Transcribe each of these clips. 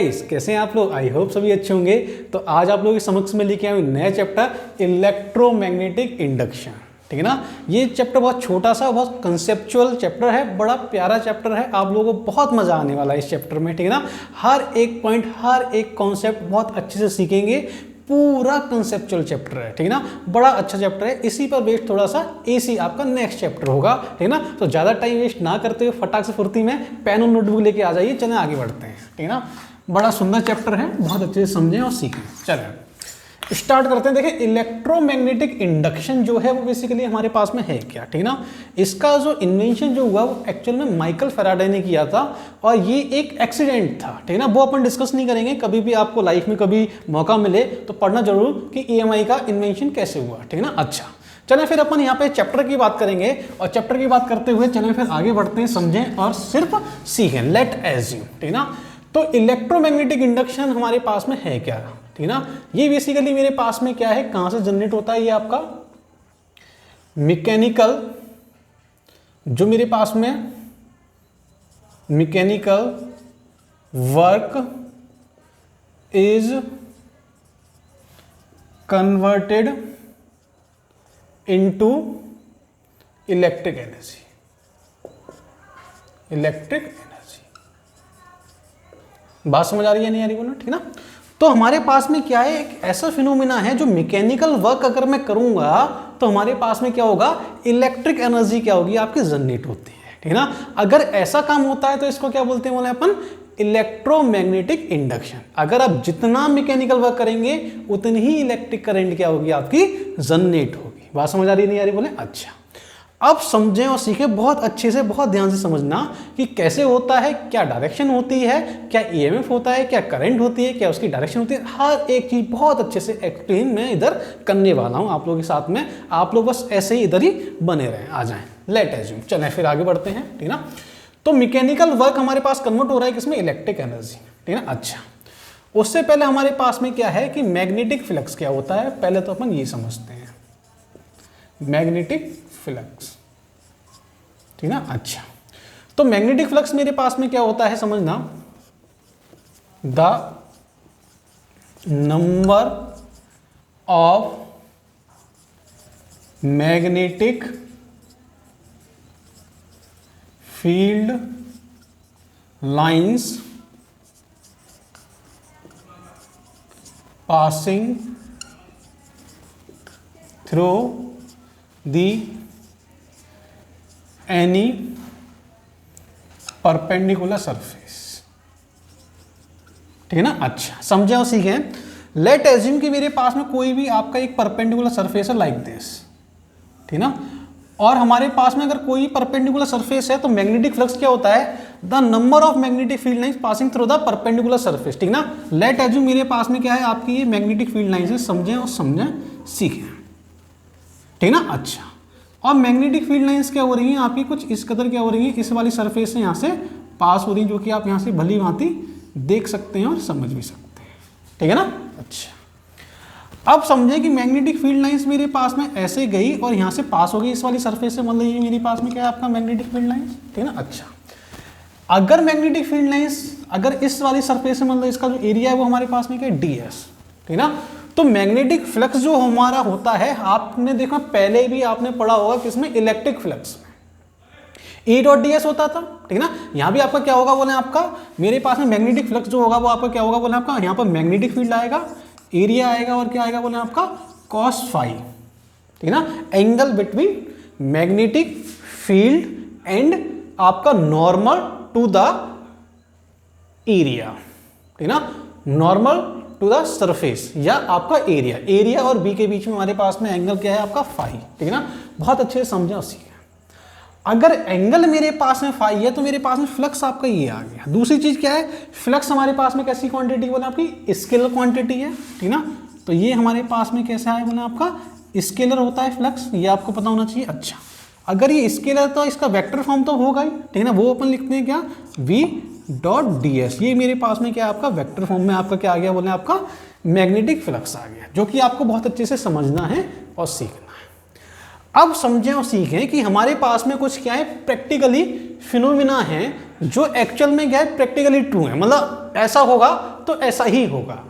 कैसे हैं आप लोग। आई होप सभी अच्छे होंगे। तो आज आप लोगों के समक्ष में लेके आए नया चैप्टर इलेक्ट्रोमैग्नेटिक इंडक्शन। ठीक है ना। ये चैप्टर बहुत छोटा सा बहुत कंसेप्चुअल चैप्टर है, बड़ा प्यारा चैप्टर है। आप लोगों को बहुत मजा आने वाला है इस चैप्टर में। ठीक है ना। हर एक पॉइंट हर एक कॉन्सेप्ट बहुत अच्छे से सीखेंगे। पूरा कंसेप्चुअल चैप्टर है। ठीक है ना। बड़ा अच्छा चैप्टर है। इसी पर बेस्ड थोड़ा सा एसी आपका नेक्स्ट चैप्टर होगा। ठीक है ना। तो ज़्यादा टाइम वेस्ट ना करते हुए फटाक से फुर्ती में पेन और नोटबुक लेके आ जाइए। चलें आगे बढ़ते हैं। ठीक है ना। बड़ा सुंदर चैप्टर है, बहुत अच्छे से समझें और सीखें। चलें स्टार्ट करते हैं। देखिए इलेक्ट्रोमैग्नेटिक इंडक्शन जो है वो बेसिकली हमारे पास में है क्या। ठीक है ना। इसका जो इन्वेंशन जो हुआ वो एक्चुअल में माइकल फैराडे ने किया था और ये एक एक्सीडेंट था। ठीक है ना। वो अपन डिस्कस नहीं करेंगे। कभी भी आपको लाइफ में कभी मौका मिले तो पढ़ना जरूर कि ईएमआई का इन्वेंशन कैसे हुआ। ठीक है ना। अच्छा चलें फिर अपन यहाँ पे चैप्टर की बात करेंगे और चैप्टर की बात करते हुए चलें फिर आगे बढ़ते हैं, समझें और सिर्फ सीखें। Late assume. ठीक है ना। तो इलेक्ट्रोमैग्नेटिक इंडक्शन हमारे पास में है क्या। ठीक है ना। ये बेसिकली मेरे पास में क्या है, कहां से जनरेट होता है, ये आपका मैकेनिकल जो मेरे पास में mechanical work is converted into electric energy. Electric energy बात समझ आ रही है नहीं आ रही बोलो। ठीक ना। तो हमारे पास में क्या है, एक ऐसा फिनोमिना है जो मैकेनिकल वर्क अगर मैं करूंगा तो हमारे पास में क्या होगा, इलेक्ट्रिक एनर्जी क्या होगी आपकी जनरेट होती है। ठीक है ना। अगर ऐसा काम होता है तो इसको क्या बोलते हैं, बोले अपन इलेक्ट्रोमैग्नेटिक इंडक्शन। अगर आप जितना मैकेनिकल वर्क करेंगे उतनी ही इलेक्ट्रिक करंट क्या होगी आपकी जनरेट होगी। बात समझ आ रही नहीं आ रही बोले। अच्छा अब समझें और सीखें बहुत अच्छे से, बहुत ध्यान से समझना कि कैसे होता है, क्या डायरेक्शन होती है, क्या ईएमएफ होता है, क्या करंट होती है, क्या उसकी डायरेक्शन होती है। हर एक चीज बहुत अच्छे से एक्सप्लेन मैं इधर करने वाला हूं आप लोगों के साथ में। आप लोग बस ऐसे ही इधर ही बने रहें, आ जाएं। Late assume. चलें फिर आगे बढ़ते हैं। ठीक ना। तो मैकेनिकल वर्क हमारे पास कन्वर्ट हो रहा है किसमें, इलेक्ट्रिक एनर्जी। ठीक है ना। अच्छा उससे पहले हमारे पास में क्या है कि मैग्नेटिक फ्लक्स क्या होता है, पहले तो अपन ये समझते हैं मैग्नेटिक फ्लक्स। ठीक ना। अच्छा तो मैग्नेटिक फ्लक्स मेरे पास में क्या होता है समझना, the number of magnetic field lines passing through the any perpendicular surface. ठीक है ना। अच्छा समझे और सीखें। लेट एज्यूम कि मेरे पास में कोई भी आपका एक परपेंडिकुलर सरफेस है लाइक दिस। ठीक ना। और हमारे पास में अगर कोई परपेंडिकुलर सरफेस है तो मैग्नेटिक फ्लक्स क्या होता है, the number of magnetic field lines passing through the perpendicular surface. ठीक ना। लेट एज्यूम मेरे पास में क्या है आपकी ये मैग्नेटिक फील्ड लाइंस है। समझें और समझें सीखें। ठीक ना। अच्छा और मैग्नेटिक फील्ड लाइंस क्या हो रही हैं आपकी, कुछ इस कदर क्या हो रही है, इस वाली सरफेस से यहाँ से पास हो रही है, जो कि आप यहाँ से भली भांति देख सकते हैं और समझ भी सकते हैं। ठीक है ना। अच्छा अब समझे कि मैग्नेटिक फील्ड लाइंस मेरे पास में ऐसे गई और यहाँ से पास हो गई इस वाली सरफेस से, मतलब ये मेरे पास में क्या है आपका मैग्नेटिक फील्ड लाइंस। ठीक है ना। अच्छा अगर मैग्नेटिक फील्ड लाइंस अगर इस वाली सरफेस से, मतलब इसका जो एरिया है वो हमारे पास में क्या है, डी.एस। ठीक है ना। तो मैग्नेटिक फ्लक्स जो हमारा होता है, आपने देखा पहले भी आपने पढ़ा होगा किसमें, इलेक्ट्रिक फ्लक्स में E डॉट ds होता था। ठीक है ना। यहां भी आपका क्या होगा बोले, आपका मेरे पास में मैग्नेटिक फ्लक्स जो होगा वो आपका क्या होगा बोले, आपका यहां पर मैग्नेटिक फील्ड आएगा, एरिया आएगा और क्या आएगा बोले आपका cos फाई। ठीक है ना। Angle between magnetic field and आपका नॉर्मल टू द एरिया। ठीक है ना। नॉर्मल टू द सरफेस या आपका एरिया, एरिया और बी के बीच में हमारे पास में एंगल क्या है आपका फाई। ठीक है ना। बहुत अच्छे से समझे और सीखे। अगर एंगल मेरे पास में फाई है तो मेरे पास में फ्लक्स आपका ये आ गया। दूसरी चीज क्या है, फ्लक्स हमारे पास में कैसी क्वांटिटी बोले आपकी स्केलर क्वांटिटी है। ठीक ना। तो ये हमारे पास में कैसा है बोले आपका स्केलर होता है फ्लक्स, ये आपको पता होना चाहिए। अच्छा अगर ये स्केलर तो इसका वेक्टर फॉर्म तो होगा ही। ठीक है ना। वो अपन लिखते हैं क्या, v डॉट ds। ये मेरे पास में क्या आपका वेक्टर फॉर्म में आपका क्या आ गया बोले आपका मैग्नेटिक फ्लक्स आ गया, जो कि आपको बहुत अच्छे से समझना है और सीखना है। अब समझें और सीखें कि हमारे पास में कुछ क्या है, प्रैक्टिकली फिनोमिना है जो एक्चुअल में क्या है, प्रैक्टिकली ट्रू है, मतलब ऐसा होगा तो ऐसा ही होगा,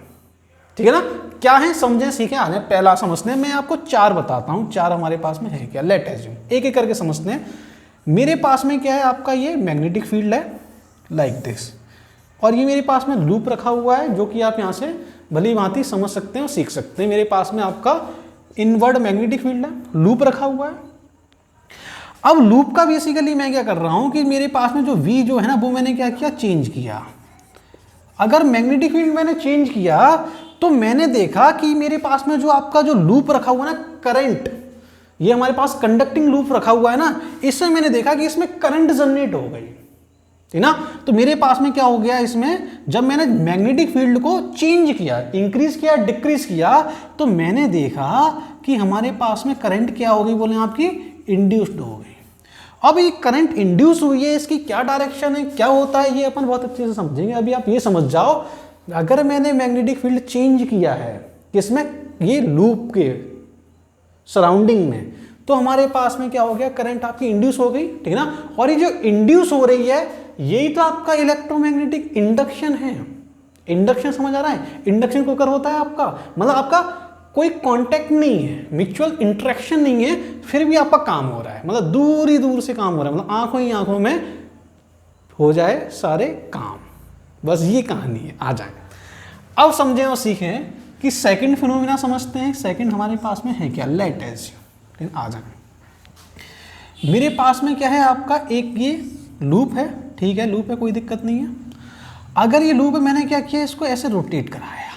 ठीक है ना। क्या है समझें सीखें आ जाए। पहला समझते हैं, मैं आपको 4 बताता हूं, 4 हमारे पास में है क्या, लेट एज्यूम, एक एक करके समझते हैं। मेरे पास में क्या है, आपका ये मैग्नेटिक फील्ड है लाइक दिस, और ये मेरे पास में लूप रखा हुआ है जो कि आप यहां से भली भांति समझ सकते हैं और सीख सकते हैं। मेरे पास में आपका इनवर्ड मैग्नेटिक फील्ड है, लूप रखा हुआ है। अब लूप का बेसिकली मैं क्या कर रहा हूं कि मेरे पास में जो V जो है ना, वो मैंने क्या किया, चेंज किया। अगर मैग्नेटिक फील्ड मैंने चेंज किया तो मैंने देखा कि मेरे पास में जो आपका जो लूप रखा हुआ है ना, करंट, ये हमारे पास कंडक्टिंग लूप रखा हुआ है ना, इसमें मैंने देखा कि इसमें करंट जनरेट हो गई, ठीक ना। तो मेरे पास में क्या हो गया, इसमें जब मैंने मैग्नेटिक फील्ड को चेंज किया, इंक्रीज किया, डिक्रीज किया, तो मैंने देखा कि हमारे पास में करंट क्या हो गई, बोले आपकी इंड्यूस्ड हो गई। अब ये करंट इंड्यूस हुई है, इसकी क्या डायरेक्शन है, क्या होता है, ये अपन बहुत अच्छे से समझेंगे। अभी आप ये समझ जाओ, अगर मैंने मैग्नेटिक फील्ड चेंज किया है किसमें, ये लूप के सराउंडिंग में, तो हमारे पास में क्या हो गया, करंट आपकी इंड्यूस हो गई, ठीक ना। और ये जो इंड्यूस हो रही है, यही तो आपका इलेक्ट्रोमैग्नेटिक इंडक्शन है। इंडक्शन समझ आ रहा है, इंडक्शन को कर होता है आपका, मतलब आपका कोई कांटेक्ट नहीं है, म्यूचुअल इंटरेक्शन नहीं है, फिर भी आपका काम हो रहा है, मतलब दूर ही दूर से काम हो रहा है, मतलब आंखों ही आंखों में हो जाए सारे काम, बस ये कहानी है। आ जाए, अब समझें और सीखें कि सेकंड फिनोमिना समझते हैं। सेकंड हमारे पास में है क्या, लेट एज्यूम, आ जाए। मेरे पास में क्या है, आपका एक ये लूप है, ठीक है, लूप है, कोई दिक्कत नहीं है। अगर ये लूप है, मैंने क्या किया, इसको ऐसे रोटेट कराया।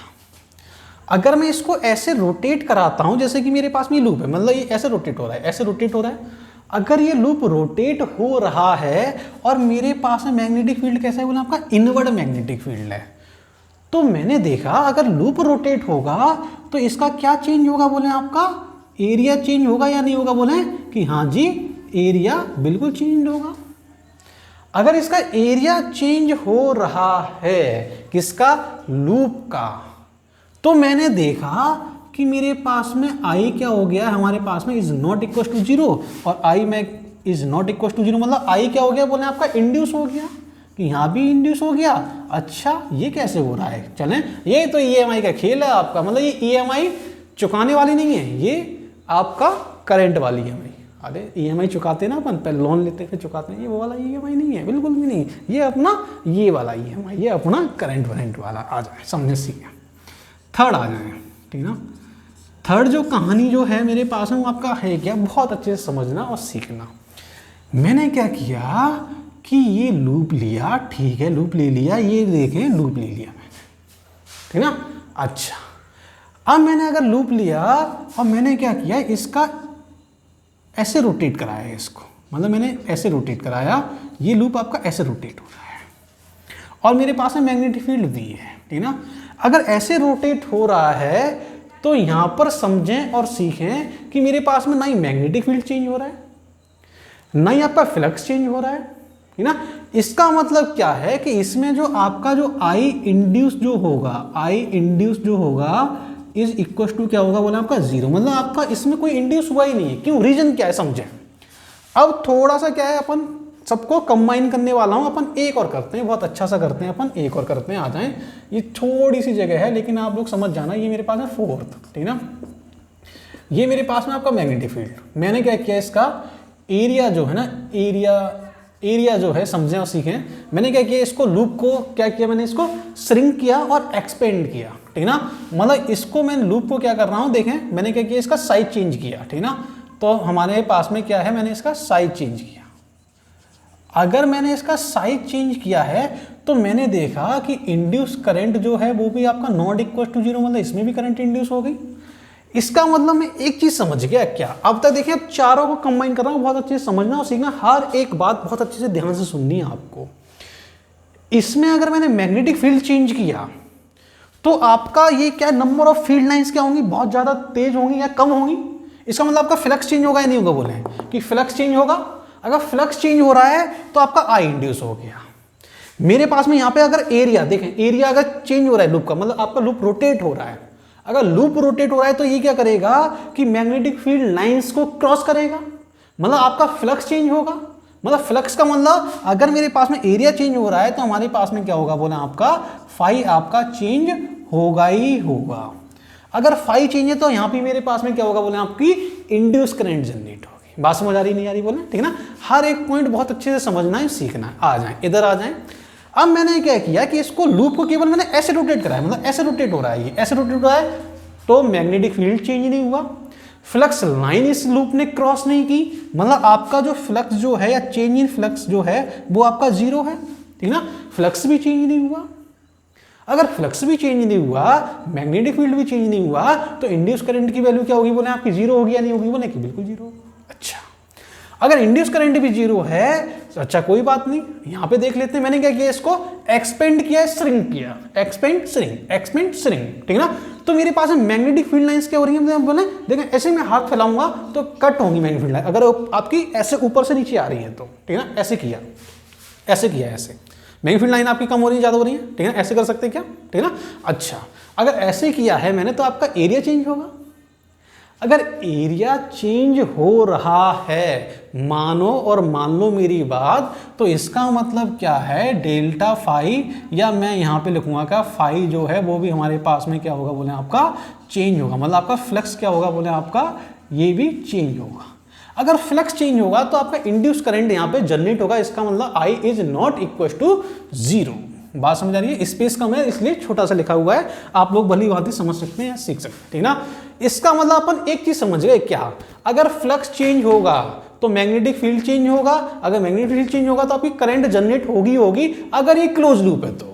अगर मैं इसको ऐसे रोटेट कराता हूं, जैसे कि मेरे पास में लूप है, मतलब ये ऐसे रोटेट हो रहा है, ऐसे रोटेट हो रहा है। अगर ये लूप रोटेट हो रहा है और मेरे पास में मैग्नेटिक फील्ड कैसा है, बोला आपका इनवर्ड मैग्नेटिक फील्ड है, तो मैंने देखा अगर लूप रोटेट होगा तो इसका क्या चेंज होगा, बोले आपका एरिया चेंज होगा या नहीं होगा, बोले कि हाँ जी, एरिया बिल्कुल चेंज होगा। अगर इसका एरिया चेंज हो रहा है, किसका, लूप का, तो मैंने देखा कि मेरे पास में आई क्या हो गया, हमारे पास में इज नॉट इक्वल टू 0, और आई में इज नॉट इक्वल टू 0, मतलब आई क्या हो गया, बोले आपका इंड्यूस हो गया, कि यहाँ भी इंड्यूस हो गया। अच्छा, ये कैसे हो रहा है, चलें, ये तो EMI का खेल है आपका, मतलब ये EMI चुकाने वाली नहीं है, ये आपका करंट वाली EMI। अरे EMI चुकाते ना अपन, पहले लोन लेते फिर चुकाते हैं, ये वो वाला EMI नहीं है, बिल्कुल भी नहीं, ये अपना ये वाला EMI, ये अपना करंट वरेंट वाला। आ जाए, समझे सीखें। थर्ड आ जाए, ठीक ना। थर्ड जो कहानी जो है मेरे पास में, वो आपका है क्या, बहुत अच्छे से समझना और सीखना। मैंने क्या किया कि ये लूप लिया, ठीक है, लूप ले लिया, ये देखें लूप ले लिया मैंने, ठीक ना। अच्छा, अब मैंने अगर लूप लिया और मैंने क्या किया, इसका ऐसे रोटेट कराया इसको, मतलब मैंने ऐसे रोटेट कराया, ये लूप आपका ऐसे रोटेट हो रहा है, और मेरे पास में मैग्नेटिक फील्ड भी है, ठीक ना। अगर ऐसे रोटेट हो रहा है तो यहां पर समझें और सीखें कि मेरे पास में ना ही मैग्नेटिक फील्ड चेंज हो रहा है, ना ही आपका फ्लक्स चेंज हो रहा है, ठीक ना। इसका मतलब क्या है कि इसमें जो आपका जो आई इंड्यूस जो होगा इज इक्वल टू क्या होगा, बोला आपका 0, मतलब आपका इसमें कोई इंड्यूस हुआ ही नहीं है। क्यों, रीजन क्या है, समझें। अब थोड़ा सा क्या है, अपन सबको कंबाइन करने वाला हूं, अपन एक और करते हैं, बहुत अच्छा सा करते हैं अपन, एक और करते हैं। आ जाएं, ये थोड़ी सी जगह है लेकिन आप लोग समझ जाना, ये मेरे पास है फोर्थ, ठीक ना। ये मेरे पास में आपका मैग्नेटिक फील्ड, मैंने क्या किया, इसका एरिया जो है ना, एरिया जो है, समझें और सीखें। मैंने क्या किया, इसको लूप को क्या किया, मैंने इसको श्रिंक किया और एक्सपेंड किया, ठीक ना। मतलब इसको मैं लूप को क्या कर रहा हूं, देखें मैंने क्या किया, इसका साइज चेंज किया, ठीक ना। तो हमारे पास में क्या है, मैंने इसका साइज चेंज किया। अगर मैंने इसका साइज चेंज किया है तो मैंने देखा कि इंड्यूस करंट जो है वो भी आपका नॉट इक्वल टू 0, मतलब इसमें भी करंट इंड्यूस हो गई। इसका मतलब मैं एक चीज समझ गया, क्या, अब तक देखिए, अब चारों को कंबाइन कर रहा हूं, बहुत अच्छे से समझना और सीखना, हर एक बात बहुत अच्छे से ध्यान से सुननी है आपको। इसमें अगर मैंने मैग्नेटिक फील्ड चेंज किया तो आपका ये क्या, नंबर ऑफ फील्ड लाइंस क्या होंगी, बहुत ज्यादा तेज होंगी या कम होंगी। इसका मतलब आपका फ्लक्स चेंज होगा या नहीं होगा, बोले कि फ्लक्स चेंज होगा। अगर फ्लक्स चेंज हो रहा है तो आपका आई इंड्यूस हो गया। मेरे पास में यहां पे अगर एरिया देखें, एरिया अगर चेंज हो रहा है लूप का, मतलब आपका लूप रोटेट हो रहा है, अगर लूप रोटेट हो रहा है तो ये क्या करेगा कि मैग्नेटिक फील्ड लाइंस को क्रॉस करेगा, मतलब आपका फ्लक्स चेंज होगा। मतलब फ्लक्स का मतलब अगर मेरे पास में एरिया चेंज हो रहा है तो हमारे पास में क्या होगा बोला आपका फाई आपका चेंज होगा ही होगा। अगर फाई चेंज है तो यहाँ पे मेरे पास में क्या होगा बोले आपकी इंड्यूस करंट जनरेट होगी। बात समझ आ रही नहीं आ रही बोले, ठीक है ना। हर एक पॉइंट बहुत अच्छे से समझना है, सीखना है। आ जाए इधर आ जाए। अब मैंने क्या किया कि इसको लूप को केवल मैंने ऐसे रोटेट कराया, मतलब ऐसे रोटेट हो रहा है, ये ऐसे रोटेट हो रहा है तो मैग्नेटिक फील्ड चेंज नहीं हुआ, फ्लक्स लाइन इस लूप ने क्रॉस नहीं की, मतलब आपका जो फ्लक्स जो है या चेंज इन फ्लक्स जो है वो आपका जीरो है, ठीक ना। फ्लक्स भी चेंज नहीं हुआ। अगर फ्लक्स भी चेंज नहीं हुआ, मैग्नेटिक फील्ड भी चेंज नहीं हुआ तो इंड्यूस करंट की वैल्यू क्या होगी बोले आपकी जीरो होगी या नहीं होगी बोले कि बिल्कुल जीरो। अच्छा, अगर इंड्यूस करंट भी जीरो है तो अच्छा कोई बात नहीं, यहां पे देख लेते हैं मैंने क्या किया, इसको एक्सपेंड किया, श्रिंक किया, एक्सपेंड श्रिंक, एक्सपेंड श्रिंक, ठीक है ना। तो मेरे पास मैग्नेटिक फील्ड लाइंस क्या हो रही है बोले, देखें ऐसे मैं हाथ फैलाऊंगा तो कट होंगी मैग्नेटिक फील्ड लाइन, अगर आपकी ऐसे ऊपर से नीचे आ रही है तो, ठीक है ना। ऐसे किया, ऐसे किया, ऐसे मैग्नेटिक फील्ड लाइन आपकी कम हो रही है ज्यादा हो रही है, ठीक है ना। ऐसे कर सकते हैं क्या, ठीक है ना। अच्छा, अगर ऐसे किया है मैंने तो आपका एरिया चेंज होगा। अगर एरिया चेंज हो रहा है मानो और मान लो मेरी बात, तो इसका मतलब क्या है डेल्टा फाई, या मैं यहां पे लिखूंगा क्या फाई जो है वो भी हमारे पास में क्या होगा बोले आपका चेंज होगा, मतलब आपका फ्लक्स क्या होगा बोले आपका ये भी चेंज होगा। अगर फ्लक्स चेंज होगा तो आपका इंड्यूस करंट यहां पे जनरेट होगा, इसका मतलब I is not equal to zero. बात समझ आ रही है, स्पेस कम है इसलिए छोटा सा लिखा हुआ है, आप लोग भली बात समझ सकते हैं, सीख सकते हैं, ठीक ना। इसका मतलब अपन एक चीज समझ गए क्या, अगर फ्लक्स चेंज होगा तो मैग्नेटिक फील्ड चेंज होगा, अगर मैग्नेटिक फील्ड चेंज होगा तो आपकी करंट जनरेट होगी अगर ये क्लोज लूप है तो,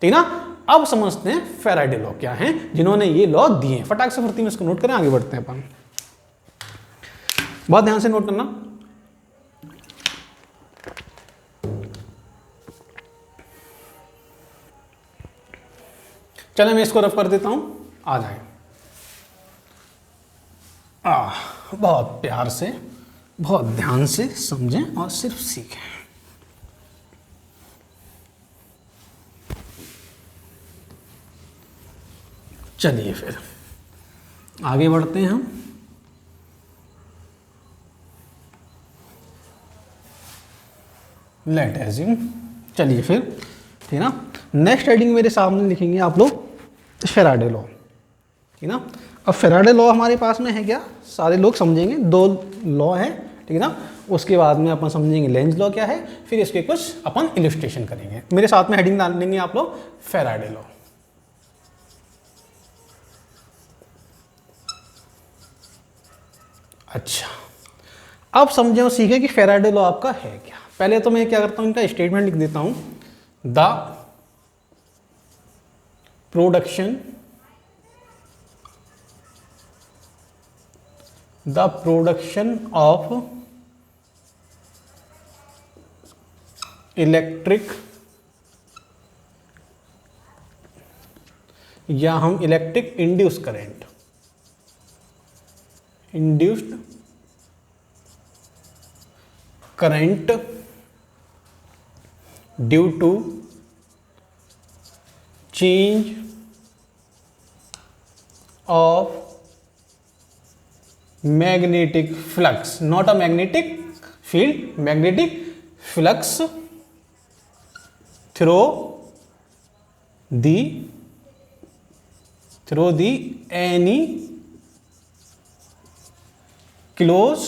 ठीक ना। अब समझते हैं फैराडे लॉ क्या है, जिन्होंने ये लॉ दिए, फटाक से फुर्ती में इसको नोट करें, आगे बढ़ते हैं अपन। बहुत ध्यान से नोट करना। चले मैं इसको रफ कर देता हूं, आ जाए। बहुत प्यार से बहुत ध्यान से समझें और सिर्फ सीखें। चलिए फिर आगे बढ़ते हैं हम। लेट एज्यूम, चलिए फिर, ठीक है ना। नेक्स्ट हेडिंग मेरे सामने लिखेंगे आप लोग फैराडे लॉ, ठीक है ना। अब फैराडे लॉ हमारे पास में है क्या, सारे लोग समझेंगे, दो लॉ है, ठीक है ना। उसके बाद में अपन समझेंगे लेंज लॉ क्या है, फिर इसके कुछ अपन इलिस्ट्रेशन करेंगे। मेरे साथ में हेडिंग डाल देंगे आप लोग फैराडे लॉ। अच्छा, अब समझे और सीखे कि फैराडे लॉ आपका है क्या। पहले तो मैं क्या करता हूं, इनका स्टेटमेंट लिख देता हूं, द प्रोडक्शन ऑफ इलेक्ट्रिक, या हम electric induced current due to change of magnetic flux, not a magnetic field, magnetic flux through the any close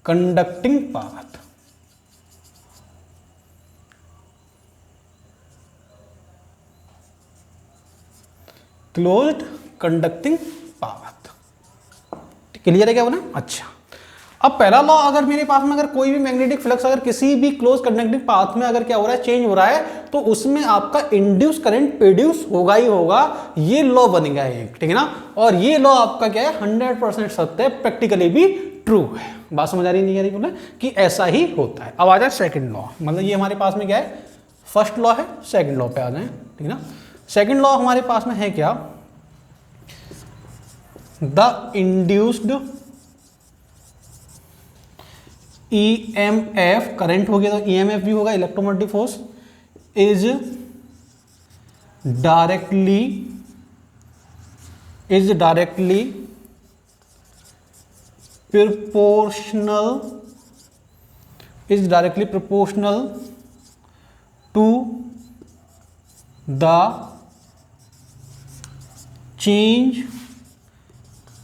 conducting path. Closed conducting path, clear है क्या बोला। अच्छा, अब पहला लॉ, अगर मेरे पास में अगर कोई भी मैग्नेटिक फ्लक्स अगर किसी भी क्लोज कंडक्टिंग पाथ में अगर क्या हो रहा है चेंज हो रहा है तो उसमें आपका इंड्यूस करंट प्रोड्यूस होगा ही होगा, ये लॉ बनेगा एक, ठीक है ना। और ये लॉ आपका क्या है 100% सत्य है, प्रैक्टिकली भी ट्रू है। बात समझ आ रही नहीं आ रही बोला कि ऐसा ही होता है। अब आ जाए सेकंड लॉ, मतलब ये हमारे पास में क्या है, फर्स्ट लॉ है, सेकंड लॉ पे आ जाए, ठीक है ना। सेकंड लॉ हमारे पास में है क्या, द इंड्यूस्ड EMF, करंट हो गया तो EMF भी होगा, electromagnetic force, is directly is directly proportional to the change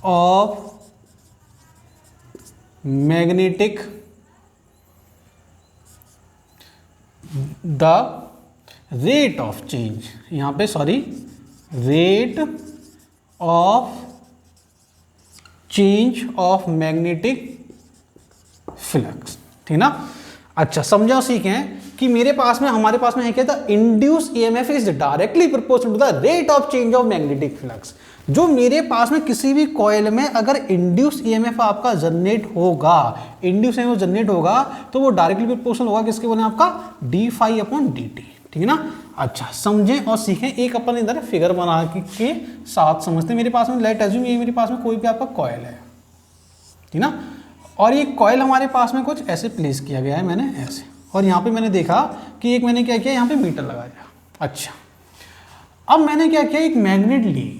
of magnetic the rate of change, यहाँ पे sorry, rate of change of magnetic flux, ठीक ना। अच्छा समझो सीखें कि मेरे पास में, हमारे पास में है क्या था, induce EMF is directly proportional to the rate of change of magnetic flux. जो मेरे पास में किसी भी कॉइल में अगर इंड्यूस ईएमएफ आपका जनरेट होगा, इंड्यूस ईएमएफ जनरेट होगा तो वो डायरेक्टली प्रोपोर्शनल होगा किसके बोले, आपका D phi upon D T, ठीक है ना। अच्छा समझें और सीखें। एक अपन इधर फिगर बना के साथ समझते हैं। मेरे पास में लेट एज्यूम ये मेरे पास में कोई भी आपका कॉइल है, ठीक ना, और ये कॉइल हमारे पास में कुछ ऐसे प्लेस किया गया है मैंने ऐसे, और यहाँ पे मैंने देखा कि एक मैंने क्या किया, यहाँ पे मीटर लगाया। अच्छा अब मैंने क्या किया, एक मैग्नेट ली,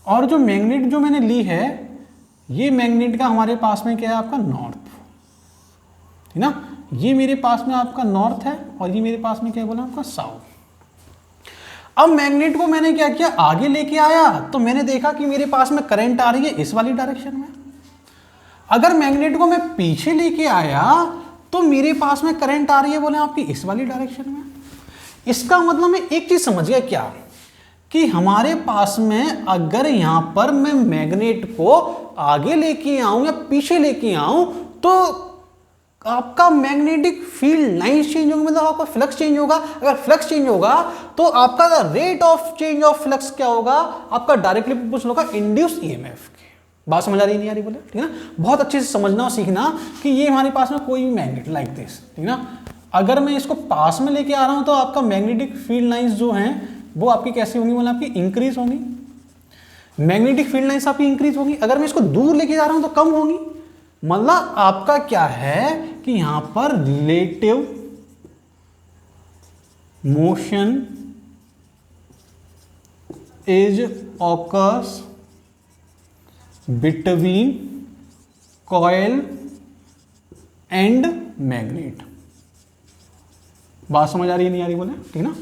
और जो मैग्नेट जो मैंने ली है, ये मैग्नेट का हमारे पास में क्या है आपका नॉर्थ, ठीक ना, ये मेरे पास में आपका नॉर्थ है और ये मेरे पास में क्या बोला आपका साउथ। अब मैग्नेट को मैंने क्या किया, आगे लेके आया तो मैंने देखा कि मेरे पास में करंट आ रही है इस वाली डायरेक्शन में। अगर मैग्नेट को मैं पीछे लेके आया तो मेरे पास में करंट आ रही है बोले आपकी इस वाली डायरेक्शन में। इसका मतलब मैं एक चीज समझ गया क्या, कि हमारे पास में अगर यहां पर मैं मैग्नेट को आगे लेके आऊं या पीछे लेके आऊं तो आपका मैग्नेटिक फील्ड लाइंस चेंज होंगे, मतलब आपका फ्लक्स चेंज होगा। अगर फ्लक्स चेंज होगा तो आपका rate of change of flux क्या होगा, आपका डायरेक्टली प्रोपोर्शनल होगा इंड्यूस ईएमएफ के। बात समझ आ रही नहीं आ रही बोले, ठीक है ना। बहुत अच्छे से समझना और सीखना कि ये हमारे पास में कोई भी मैग्नेट लाइक दिस, ठीक ना, अगर मैं इसको पास में लेके आ रहा हूं तो आपका मैग्नेटिक फील्ड लाइंस जो हैं वो आपकी कैसी होंगी, मतलब आपकी इंक्रीज होंगी, मैग्नेटिक फील्ड लाइंस आपकी इंक्रीज होंगी। अगर मैं इसको दूर लेके जा रहा हूं तो कम होंगी। मतलब आपका क्या है कि यहां पर relative motion is occurs between coil and magnet. बात समझ आ रही है नहीं आ रही बोले, ठीक ना।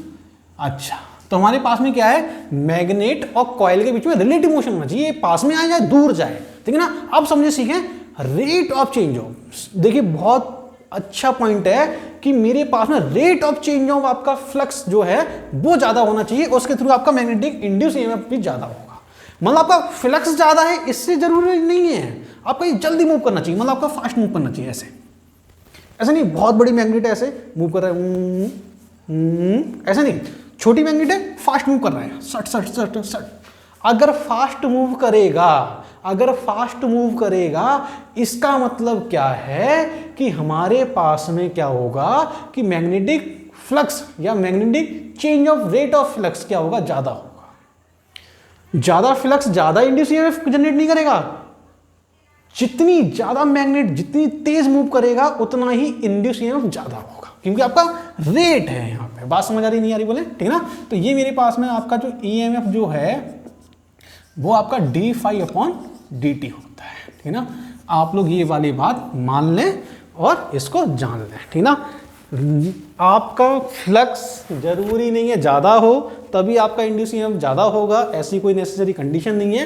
अच्छा तो हमारे पास में क्या है, मैग्नेट और कॉइल के बीच में रिलेटिव मोशन होना चाहिए, पास में आए जाए दूर जाए, ठीक है ना। अब समझे सीखें रेट ऑफ चेंज ऑफ। देखिए बहुत अच्छा पॉइंट है कि मेरे पास में रेट ऑफ चेंज ऑफ आपका फ्लक्स जो है वो ज्यादा होना चाहिए, उसके थ्रू आपका मैग्नेटिक इंड्यूस ईएमएफ भी ज्यादा होगा। मतलब आपका फ्लक्स ज्यादा है इससे जरूरी नहीं है आपका ये जल्दी मूव करना चाहिए, मतलब आपका फास्ट मूव करना चाहिए। ऐसे ऐसे नहीं, बहुत बड़ी मैग्नेट है ऐसे मूव कर रहा है, ऐसे नहीं, छोटी मैग्नेट है फास्ट मूव कर रहा है, सट सट सट सट। अगर फास्ट मूव करेगा, अगर फास्ट मूव करेगा इसका मतलब क्या है कि हमारे पास में क्या होगा कि मैग्नेटिक फ्लक्स या magnetic change of rate of flux क्या होगा, ज्यादा होगा। ज्यादा फ्लक्स ज्यादा इंड्यूस ईएमएफ जनरेट नहीं करेगा, जितनी ज्यादा मैग्नेट जितनी तेज मूव करेगा उतना ही इंड्यूस ईएमएफ ज्यादा होगा, क्योंकि आपका रेट है यहाँ पे। बात समझ आ रही नहीं आ रही बोले, ठीक है ना। तो ये मेरे पास में आपका जो ईएमएफ जो है वो आपका D phi upon D T होता है, ठीक है ना। आप लोग ये वाली बात मान लें और इसको जान लें, ठीक ना। आपका फ्लक्स जरूरी नहीं है ज़्यादा हो तभी आपका इंड्यूस ईएमएफ ज़्यादा होगा, ऐसी कोई नेसेसरी कंडीशन नहीं है।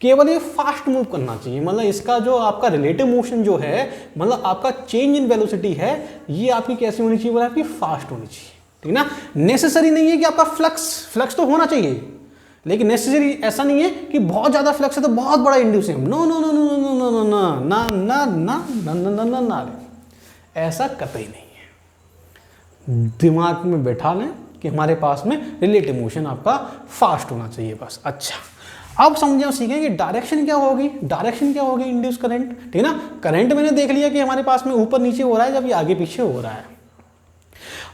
केवल ये फास्ट मूव करना चाहिए, मतलब इसका जो आपका रिलेटिव मोशन जो है, मतलब आपका चेंज इन वेलोसिटी है, ये आपकी कैसी होनी चाहिए, बोला आपकी फास्ट होनी चाहिए, ठीक ना। नेसेसरी नहीं है कि आपका फ्लक्स तो होना चाहिए, लेकिन नेसेसरी ऐसा नहीं है कि बहुत ज्यादा फ्लक्स है तो बहुत बड़ा इंड्यूस है। No no no no no no no ना ना ना ना ना ना ना ना, ऐसा कतई नहीं है। दिमाग में बैठा लें कि हमारे पास में रिलेटिव मोशन आपका फास्ट होना चाहिए बस। अच्छा अब समझे सीखें कि डायरेक्शन क्या होगी, डायरेक्शन क्या होगी इंड्यूस करंट, ठीक है ना। करंट मैंने देख लिया कि हमारे पास में ऊपर नीचे हो रहा है, जब ये आगे पीछे हो रहा है।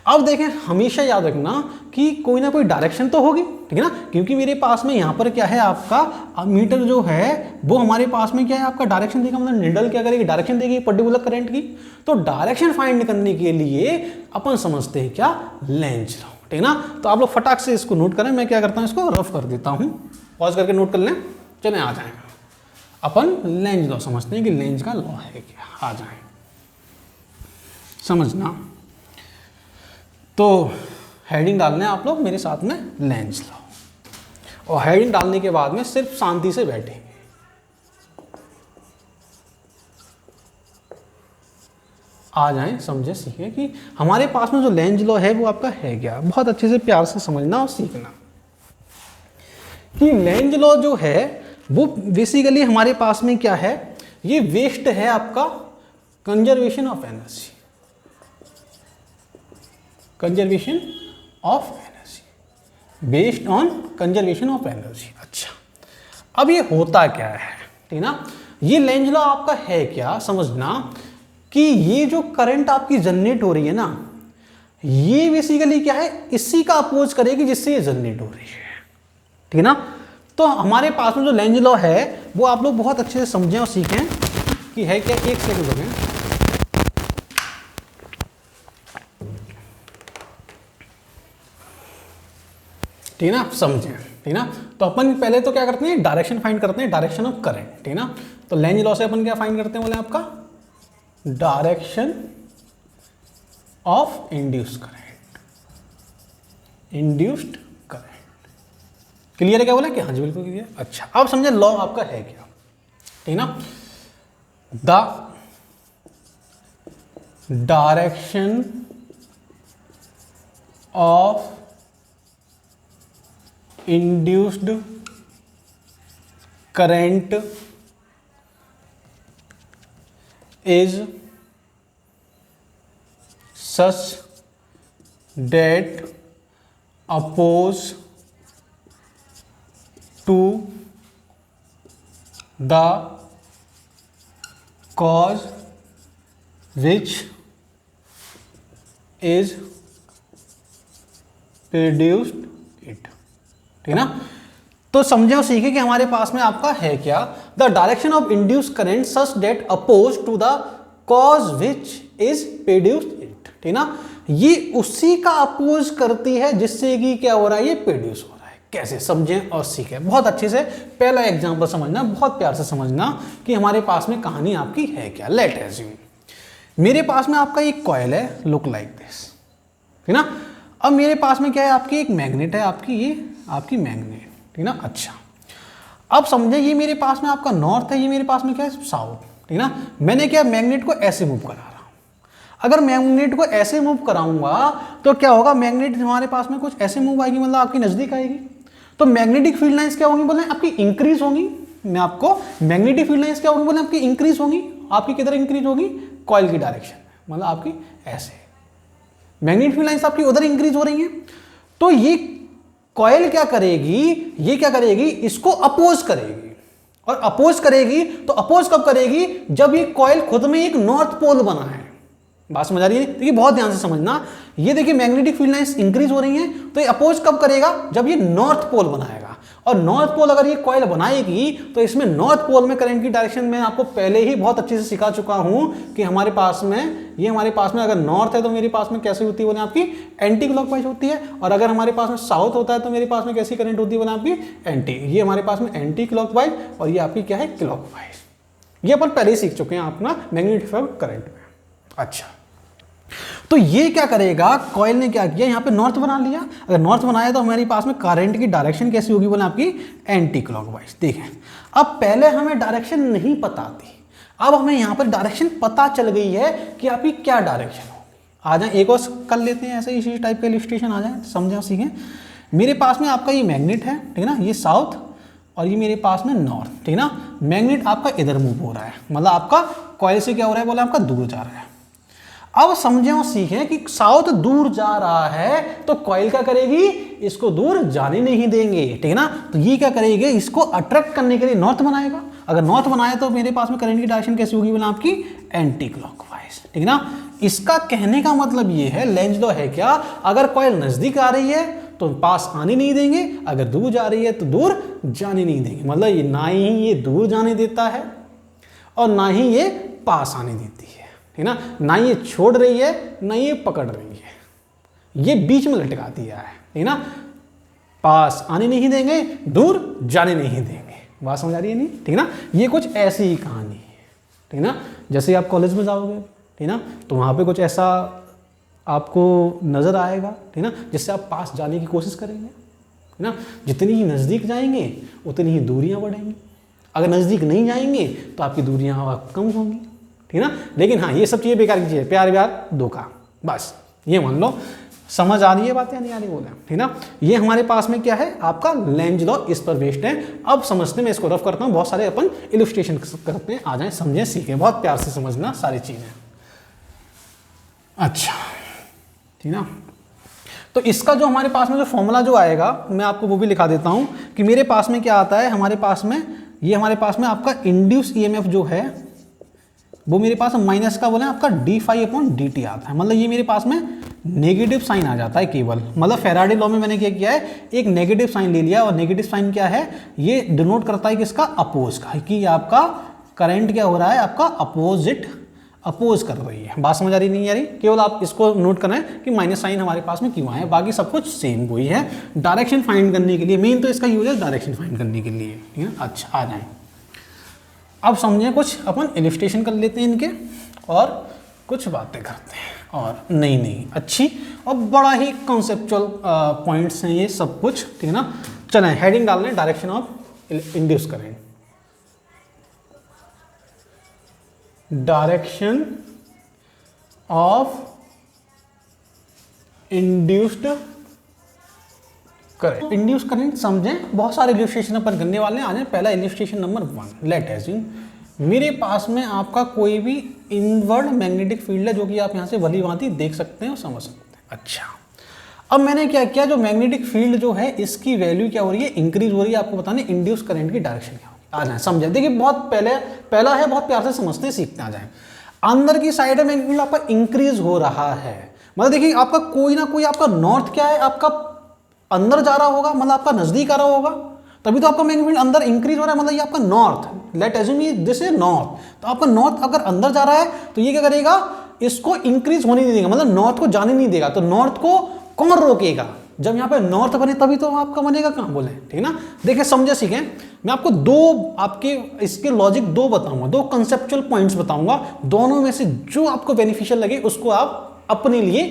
अब देखें हमेशा याद रखना कि कोई ना कोई डायरेक्शन तो होगी, ठीक है ना, क्योंकि मेरे पास में यहाँ पर क्या है आपका मीटर जो है वो हमारे पास में क्या है आपका डायरेक्शन देगा, मतलब निडल क्या करेगी, डायरेक्शन देगी पर्टिकुलर करंट की। तो डायरेक्शन फाइंड करने के लिए अपन समझते हैं क्या, लेंज लॉ, ठीक ना। तो आप लोग फटाक से इसको नोट करें, मैं क्या करता हूँ इसको रफ कर देता हूँ, पॉज करके नोट कर लें। चलें आ जाएं, अपन लेंज लॉ समझते हैं कि लेंज का लॉ है क्या। आ जाएं समझना। तो हेडिंग डालना है आप लोग मेरे साथ में लेंज लॉ, और हेडिंग डालने के बाद में सिर्फ शांति से बैठेंगे। आ जाएं, समझे, सीखें कि हमारे पास में जो लेंज लॉ है वो आपका है क्या। बहुत अच्छे से प्यार से समझना और सीखना कि लेंज लॉ जो है वो बेसिकली हमारे पास में क्या है, ये वेस्ट है आपका conservation of energy, conservation of energy, based on conservation of energy. अच्छा, अब ये होता क्या है, ठीक ना। ये लेंज लॉ आपका है क्या, समझना कि ये जो करंट आपकी जनरेट हो रही है ना, ये बेसिकली क्या है, इसी का अपोज करेगी जिससे ये जनरेट हो रही है, ठीक ना। तो हमारे पास में जो लेंज लॉ है वो आप लोग बहुत अच्छे से समझें और सीखें कि है क्या। एक सेकंड हो गए, ठीक ना, समझें, ठीक ना। तो अपन पहले तो क्या करते हैं, डायरेक्शन फाइंड करते हैं, डायरेक्शन ऑफ करंट, ठीक ना। तो लेंज लॉ से अपन क्या फाइंड करते हैं, बोले आपका direction of induced current, induced current. Clear है क्या बोला कि हाँ जी बिल्कुल क्लियर। अच्छा, अब समझे लॉ आपका है क्या, ठीक ना। The direction of induced current is such that oppose to the cause which is produced it, ठीक ना। तो समझे और सीखे कि हमारे पास में आपका है क्या, the direction of induce current such that oppose to the cause which is produced it, ठीक ना। ये उसी का अपोज करती है जिससे कि क्या हो रहा है, ये प्रोड्यूस हो रहा है। कैसे, समझें और सीखें बहुत अच्छे से। पहला एग्जांपल समझना, बहुत प्यार से समझना कि हमारे पास में कहानी आपकी है क्या। लेट अज्यूम मेरे पास में आपका एक कॉइल है, लुक लाइक दिस, ठीक ना। अब मेरे पास में क्या है, आपकी एक मैग्नेट है, आपकी ये आपकी मैग्नेट, ठीक ना। अच्छा, अब समझे ये मेरे पास में आपका नॉर्थ है, ये मेरे पास में क्या है, साउथ, ठीक ना। मैंने क्या मैग्नेट को ऐसे मूव करा रहा हूं। अगर मैग्नेट को ऐसे मूव कराऊंगा तो क्या होगा, मैग्नेट हमारे पास में कुछ ऐसे मूव आएगी, मतलब आपकी नजदीक आएगी। तो मैग्नेटिक फील्ड लाइंस क्या होंगी, बोले आपकी इंक्रीज होंगी। मैं आपको मैग्नेटिक फील्ड लाइंस क्या होंगी, बोले आपकी इंक्रीज होंगी। आपकी किधर इंक्रीज होगी, कॉइल की डायरेक्शन में, मतलब आपकी ऐसे मैग्नेटिक फील्ड लाइंस आपकी उधर इंक्रीज हो रही है। तो ये कॉइल क्या करेगी, ये क्या करेगी, इसको अपोज करेगी। और अपोज करेगी तो अपोज कब करेगी, जब ये कॉइल खुद में एक नॉर्थ पोल बना है। बात समझ आ रही है, देखिए बहुत ध्यान से समझना। ये देखिए मैग्नेटिक फील्ड लाइंस इंक्रीज हो रही हैं, तो ये अपोज कब करेगा, जब ये नॉर्थ पोल बनाएगा। और नॉर्थ पोल अगर ये कॉइल बनाएगी तो इसमें नॉर्थ पोल में करंट की डायरेक्शन में आपको पहले ही बहुत अच्छे से सिखा चुका हूं कि हमारे पास में ये हमारे पास में अगर नॉर्थ है तो मेरे पास में कैसे होती है, बोले आपकी एंटी क्लॉकवाइज होती है। और अगर हमारे पास में साउथ होता है तो मेरे पास में कैसी करंट होती है, बोले आपकी एंटी। ये हमारे पास में एंटी क्लॉकवाइज और ये आपकी क्या है, क्लॉकवाइज। ये अपन पहले ही सीख चुके हैं अपना मैग्नेटिक फील्ड करंट में। अच्छा, तो ये क्या करेगा, कॉइल ने क्या किया, यहाँ पे नॉर्थ बना लिया। अगर नॉर्थ बनाया तो हमारे पास में करंट की डायरेक्शन कैसी होगी, बोले आपकी एंटी क्लॉकवाइज। देखें, अब पहले हमें डायरेक्शन नहीं पता थी, अब हमें यहाँ पर डायरेक्शन पता चल गई है कि आपकी क्या डायरेक्शन होगी। आ जाए एक और कर लेते हैं, ऐसे इसी टाइप का इलस्ट्रेशन आ जाए, समझें सीखें। मेरे पास में आपका ये मैग्नेट है, ठीक है ना, ये साउथ और ये मेरे पास में नॉर्थ, ठीक है ना। मैग्नेट आपका इधर मूव हो रहा है, मतलब आपका कॉइल से क्या हो रहा है, बोले आपका दूर जा रहा है। अब समझें और सीखें कि साउथ दूर जा रहा है तो कॉइल क्या करेगी, इसको दूर जाने नहीं देंगे, ठीक है ना। तो ये क्या करेगी, इसको अट्रैक्ट करने के लिए नॉर्थ बनाएगा। अगर नॉर्थ बनाए तो मेरे पास में करंट की डायरेक्शन कैसी होगी, बोला आपकी एंटी क्लॉकवाइज, ठीक है ना। इसका कहने का मतलब ये है, लेंज लॉ है क्या, अगर कॉइल नजदीक आ रही है तो पास आने नहीं देंगे, अगर दूर जा रही है तो दूर जाने नहीं देंगे। मतलब ये ना ही ये दूर जाने देता है और ना ही ये पास आने देती है, ठीक ना। ना ये छोड़ रही है ना ये पकड़ रही है। ये बीच में लटका दिया है, ठीक ना, पास आने नहीं देंगे, दूर जाने नहीं देंगे। बात समझ आ रही है नहीं, ठीक ना। ये कुछ ऐसी ही कहानी है, ठीक ना। जैसे आप कॉलेज में जाओगे, ठीक ना, तो वहाँ पे कुछ ऐसा आपको नज़र आएगा, ठीक ना, जिससे आप पास जाने की कोशिश करेंगे, ठीक ना। जितनी ही नज़दीक जाएंगे उतनी ही दूरियाँ बढ़ेंगी, अगर नज़दीक नहीं जाएंगे तो आपकी दूरियाँ कम होंगी, ठीक ना। लेकिन हाँ, ये सब चीज़ें बेकार की चीज़ें, प्यार व्यार धोखा, बस ये मान लो। समझ आ रही है बातें, नहीं आ रही बोले, ठीक ना। ये हमारे पास में क्या है, आपका लेंज लॉ इस पर बेस्ड है। अब समझते हैं, मैं इसको रफ करता हूँ, बहुत सारे अपन इलस्ट्रेशन करते हैं, आ जाएं, समझें, सीखें, बहुत प्यार से समझना सारी चीज़ें। अच्छा, ठीक ना। तो इसका जो हमारे पास में जो फॉर्मूला जो आएगा, मैं आपको वो भी लिखा देता हूँ कि मेरे पास में क्या आता है, हमारे पास में ये हमारे पास में आपका इंड्यूस ईएमएफ जो है वो मेरे पास माइनस का बोले आपका d∅/dt आता है। मतलब ये मेरे पास में नेगेटिव साइन आ जाता है केवल। मतलब फैराडे लॉ में मैंने क्या किया है, एक नेगेटिव साइन ले लिया, और नेगेटिव साइन क्या है, ये डिनोट करता है किसका, अपोज का, कि आपका करंट क्या हो रहा है, आपका अपोज कर रही है। बात समझ आ रही नहीं आ रही, केवल आप इसको नोट करना है कि माइनस साइन हमारे पास में क्यों आया, बाकी सब कुछ सेम वही है। डायरेक्शन फाइंड करने के लिए मेन तो इसका यूज है, डायरेक्शन फाइंड करने के लिए, ठीक है। अच्छा, आ जाए, अब समझें, कुछ अपन इलस्ट्रेशन कर लेते हैं इनके और कुछ बातें करते हैं, और नई अच्छी और बड़ा ही कॉन्सेप्चुअल पॉइंट्स हैं ये सब कुछ, ठीक है ना। चलें, हेडिंग डाल लें, direction of induce current, direction of induced current. Induce current समझें, बहुत सारे इलस्ट्रेशन अपन करने वाले हैं। आ जाए, पहला इलस्ट्रेशन नंबर 1। लेट अज्यूम मेरे पास में आपका कोई भी इनवर्ड मैग्नेटिक फील्ड है, जो कि आप यहाँ से भली भांति देख सकते हैं और समझ सकते हैं। अच्छा, अब मैंने क्या किया, जो मैग्नेटिक फील्ड जो है इसकी वैल्यू क्या हो रही है, इंक्रीज हो रही है। आपको बताने इंड्यूस करंट की डायरेक्शन क्या होगी। आ जाए, समझे, देखिए बहुत पहला है, बहुत प्यार से समझते हैं, सीखते आ जाए। अंदर की साइड में मैग्नेटिक फील्ड आपका इंक्रीज हो रहा है, मतलब देखिए आपका कोई ना कोई आपका नॉर्थ क्या है, आपका अंदर जा रहा होगा, मतलब आपका नजदीक आ रहा होगा, तभी तो आपका मैग्नेटिक फील्ड अंदर इंक्रीज हो रहा है। मतलब ये आपका नॉर्थ, लेट अज्यूम ये दिस इज नॉर्थ, तो आपका नॉर्थ अगर अंदर जा रहा है तो ये क्या करेगा, इसको इंक्रीज होने नहीं देगा, मतलब नॉर्थ को जाने नहीं देगा। तो नॉर्थ को कौन रोकेगा, जब यहाँ पे नॉर्थ बने तभी तो आपका बनेगा कहाँ, बोले, ठीक है ना। देखिए, समझे, सीखें। मैं आपको दो आपके इसके लॉजिक दो बताऊंगा, दो कंसेप्चुअल पॉइंट्स बताऊंगा, दोनों में से जो आपको बेनिफिशियल लगे उसको आप अपने लिए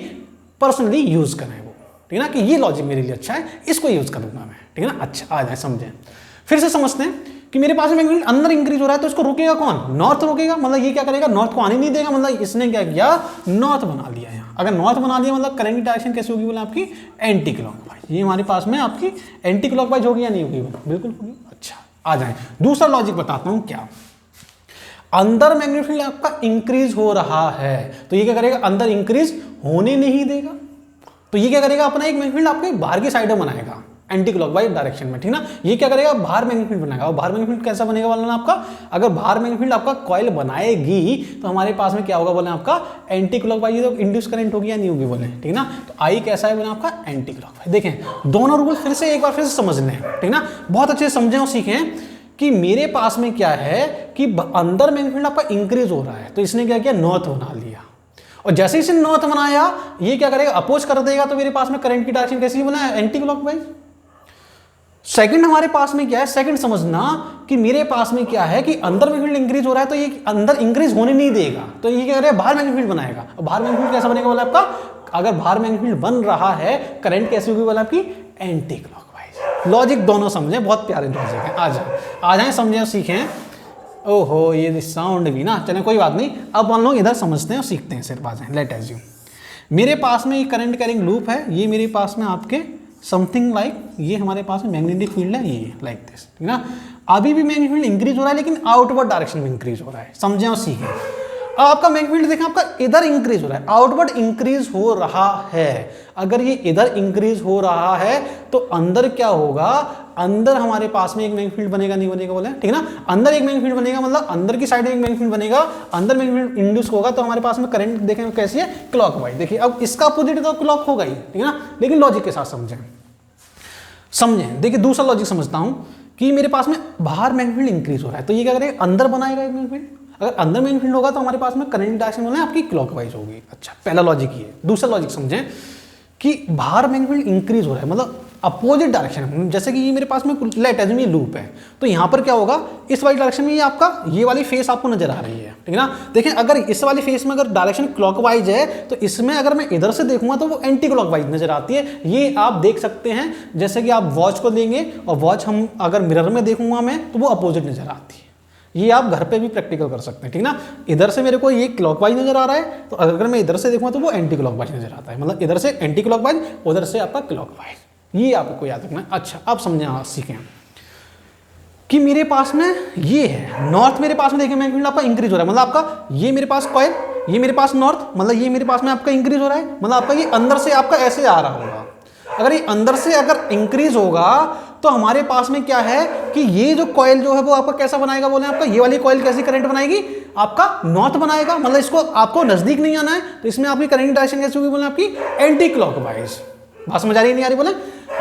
पर्सनली यूज करें, ठीक है ना, कि ये लॉजिक मेरे लिए अच्छा है, इसको यूज करूंगा मैं, ठीक है ना। अच्छा, आ जाए, समझें, फिर से समझते हैं कि मेरे पास में अंदर इंक्रीज हो रहा है, तो इसको रोकेगा कौन, नॉर्थ रोकेगा। मतलब ये क्या करेगा, नॉर्थ को आने नहीं देगा, मतलब इसने क्या किया, नॉर्थ बना लिया यहाँ। अगर नॉर्थ बना दिया मतलब करंट की डायरेक्शन कैसे होगी, बोले आपकी एंटी क्लॉकवाइज। ये हमारे पास में आपकी एंटी क्लॉकवाइज होगी या नहीं होगी, बिल्कुल होगी। अच्छा, आ जाए, दूसरा लॉजिक बताता हूँ। क्या, अंदर मैग्नेटिक फील्ड आपका इंक्रीज हो रहा है, तो ये क्या करेगा, अंदर इंक्रीज होने नहीं देगा। तो ये क्या करेगा, अपना एक मैग्नेटिक फील्ड आपके बाहर की साइड में बनाएगा, एंटी क्लॉकवाइज डायरेक्शन में, ठीक ना। ये क्या करेगा, बाहर मैग्नेटिक फील्ड बनाएगा। और बाहर मैग्नेटिक फील्ड कैसा बनेगा बोलना आपका, अगर बाहर मैग्नेटिक फील्ड आपका कॉइल बनाएगी तो हमारे पास में क्या होगा बोले आपका एंटी क्लॉकवाइज, तो इंड्यूस करंट होगी या नहीं होगी, बोले, ठीक ना। तो आई कैसा है बोले आपका एंटी क्लॉकवाइज। देखें, दोनों रूल फिर से एक बार फिर से समझ लें, ठीक ना, बहुत अच्छे से समझें और सीखें कि मेरे पास में क्या है कि अंदर मैग्नेटिक फील्ड आपका इंक्रीज हो रहा है, तो इसने क्या किया, नॉर्थ बना लिया। और जैसे ही इसने नॉर्थ बनाया, ये क्या करेगा, अपोज कर देगा, तो मेरे पास में करंट की डायरेक्शन कैसी बना है, एंटी क्लॉकवाइज। सेकंड हमारे पास में क्या है, सेकंड समझना कि मेरे पास में क्या है कि अंदर मैग्नेटिक फील्ड इंक्रीज हो रहा है, तो ये अंदर इंक्रीज होने नहीं देगा, तो ये क्या करेगा, बाहर मैग्नेटिक फील्ड बनाएगा। और बाहर मैग्नेटिक फील्ड कैसा बनेगा बोला आपका, अगर बाहर मैग्नेटिक फील्ड बन रहा है, करंट कैसी होगी बोला आपकी एंटी क्लॉकवाइज। लॉजिक दोनों समझे, बहुत प्यारे लॉजिक है। आ जाए समझें और सीखें। ओहो, ये साउंड भी ना, चले कोई बात नहीं, अब हम लोग इधर समझते हैं और सीखते हैं सिर्फ। आ जाए, लेट अज्यूम मेरे पास में ये करंट कैरिंग लूप है, ये मेरे पास में आपके समथिंग लाइक ये हमारे पास में मैग्नेटिक फील्ड है, ये लाइक दिस, ठीक ना। अभी भी मैग्नेटिक फील्ड इंक्रीज हो रहा है, लेकिन आउटवर्ड डायरेक्शन में इंक्रीज हो रहा है, समझें और सीखें। अब आपका मैग्नेटिक फील्ड देखें, आपका इधर इंक्रीज हो रहा है, आउटवर्ड इंक्रीज हो रहा है। अगर ये इधर इंक्रीज हो रहा है तो अंदर क्या होगा, अंदर हमारे पास में एक मैग्नेटिक फील्ड बनेगा, नहीं बनेगा बोले, ठीक है ना। अंदर एक मैग्नेटिक फील्ड बनेगा, मतलब अंदर की साइड में एक मैग्नेटिक फील्ड बनेगा, अंदर मैग्नेटिक फील्ड इंड्यूस होगा, तो हमारे पास में करंट देखें कैसी है, क्लॉकवाइज। देखिए, अब इसका अपोजिट तो क्लॉक होगा ही, ठीक है ना, लेकिन लॉजिक के साथ समझें। देखिए, दूसरा लॉजिक समझता हूं कि मेरे पास में बाहर मैग्नेटिक फील्ड इंक्रीज हो रहा है, तो ये क्या करेगा, अंदर बनाएगा एक मैग्नेटिक फील्ड। अगर अंदर मैग्नेटिक फील्ड होगा तो हमारे पास में करंट डायरेक्शन बोलना है आपकी क्लॉकवाइज होगी। अच्छा, पहला लॉजिक ये। दूसरा लॉजिक समझें कि बाहर मैग्नेटिक फील्ड इंक्रीज हो रहा है, मतलब अपोजिट डायरेक्शन। जैसे कि ये मेरे पास में लेट एज में लूप है, तो यहाँ पर क्या होगा, इस वाली डायरेक्शन में ये आपका ये वाली फेस आपको नजर आ रही है, ठीक है ना। देखिए अगर इस वाली फेस में अगर डायरेक्शन क्लॉकवाइज है तो इसमें अगर मैं इधर से देखूंगा तो वो एंटी क्लॉकवाइज नजर आती है। ये आप देख सकते हैं, जैसे कि आप वॉच को देंगे और वॉच हम अगर मिरर में देखूंगा मैं तो वो अपोजिट नजर आती है। ये आप घर पे भी प्रैक्टिकल कर सकते हैं, ठीक ना। इधर से मेरे को ये क्लॉकवाइज नजर आ रहा है, तो अगर मैं इधर से देखूंगा तो वो एंटी क्लॉकवाइज नजर आता है, मतलब इधर से एंटी क्लॉकवाइज, उधर से आपका क्लॉकवाइज। ये आपको याद रखना है। अच्छा अब समझे, सीखें कि मेरे पास में ये है नॉर्थ, मेरे पास में देखिए मैग्नेटिक फील्ड आपका इंक्रीज हो रहा है, मतलब आपका ये मेरे पास कॉइल, ये मेरे पास नॉर्थ, मतलब ये मेरे पास में आपका इंक्रीज हो रहा है, मतलब आपका ये अंदर से आपका ऐसे आ रहा होगा। अगर ये अंदर से अगर इंक्रीज होगा तो हमारे पास में क्या है कि ये जो कॉइल जो है वो आपका कैसा बनाएगा, बोले आपका ये वाली कॉइल कैसी करंट बनाएगी, आपका नॉर्थ बनाएगा, मतलब इसको आपको नजदीक नहीं आना है, तो इसमें आपकी करंट डायरेक्शन कैसी होगी, बोले आपकी एंटी क्लॉकवाइज। बात समझ आ रही नहीं आ रही बोले।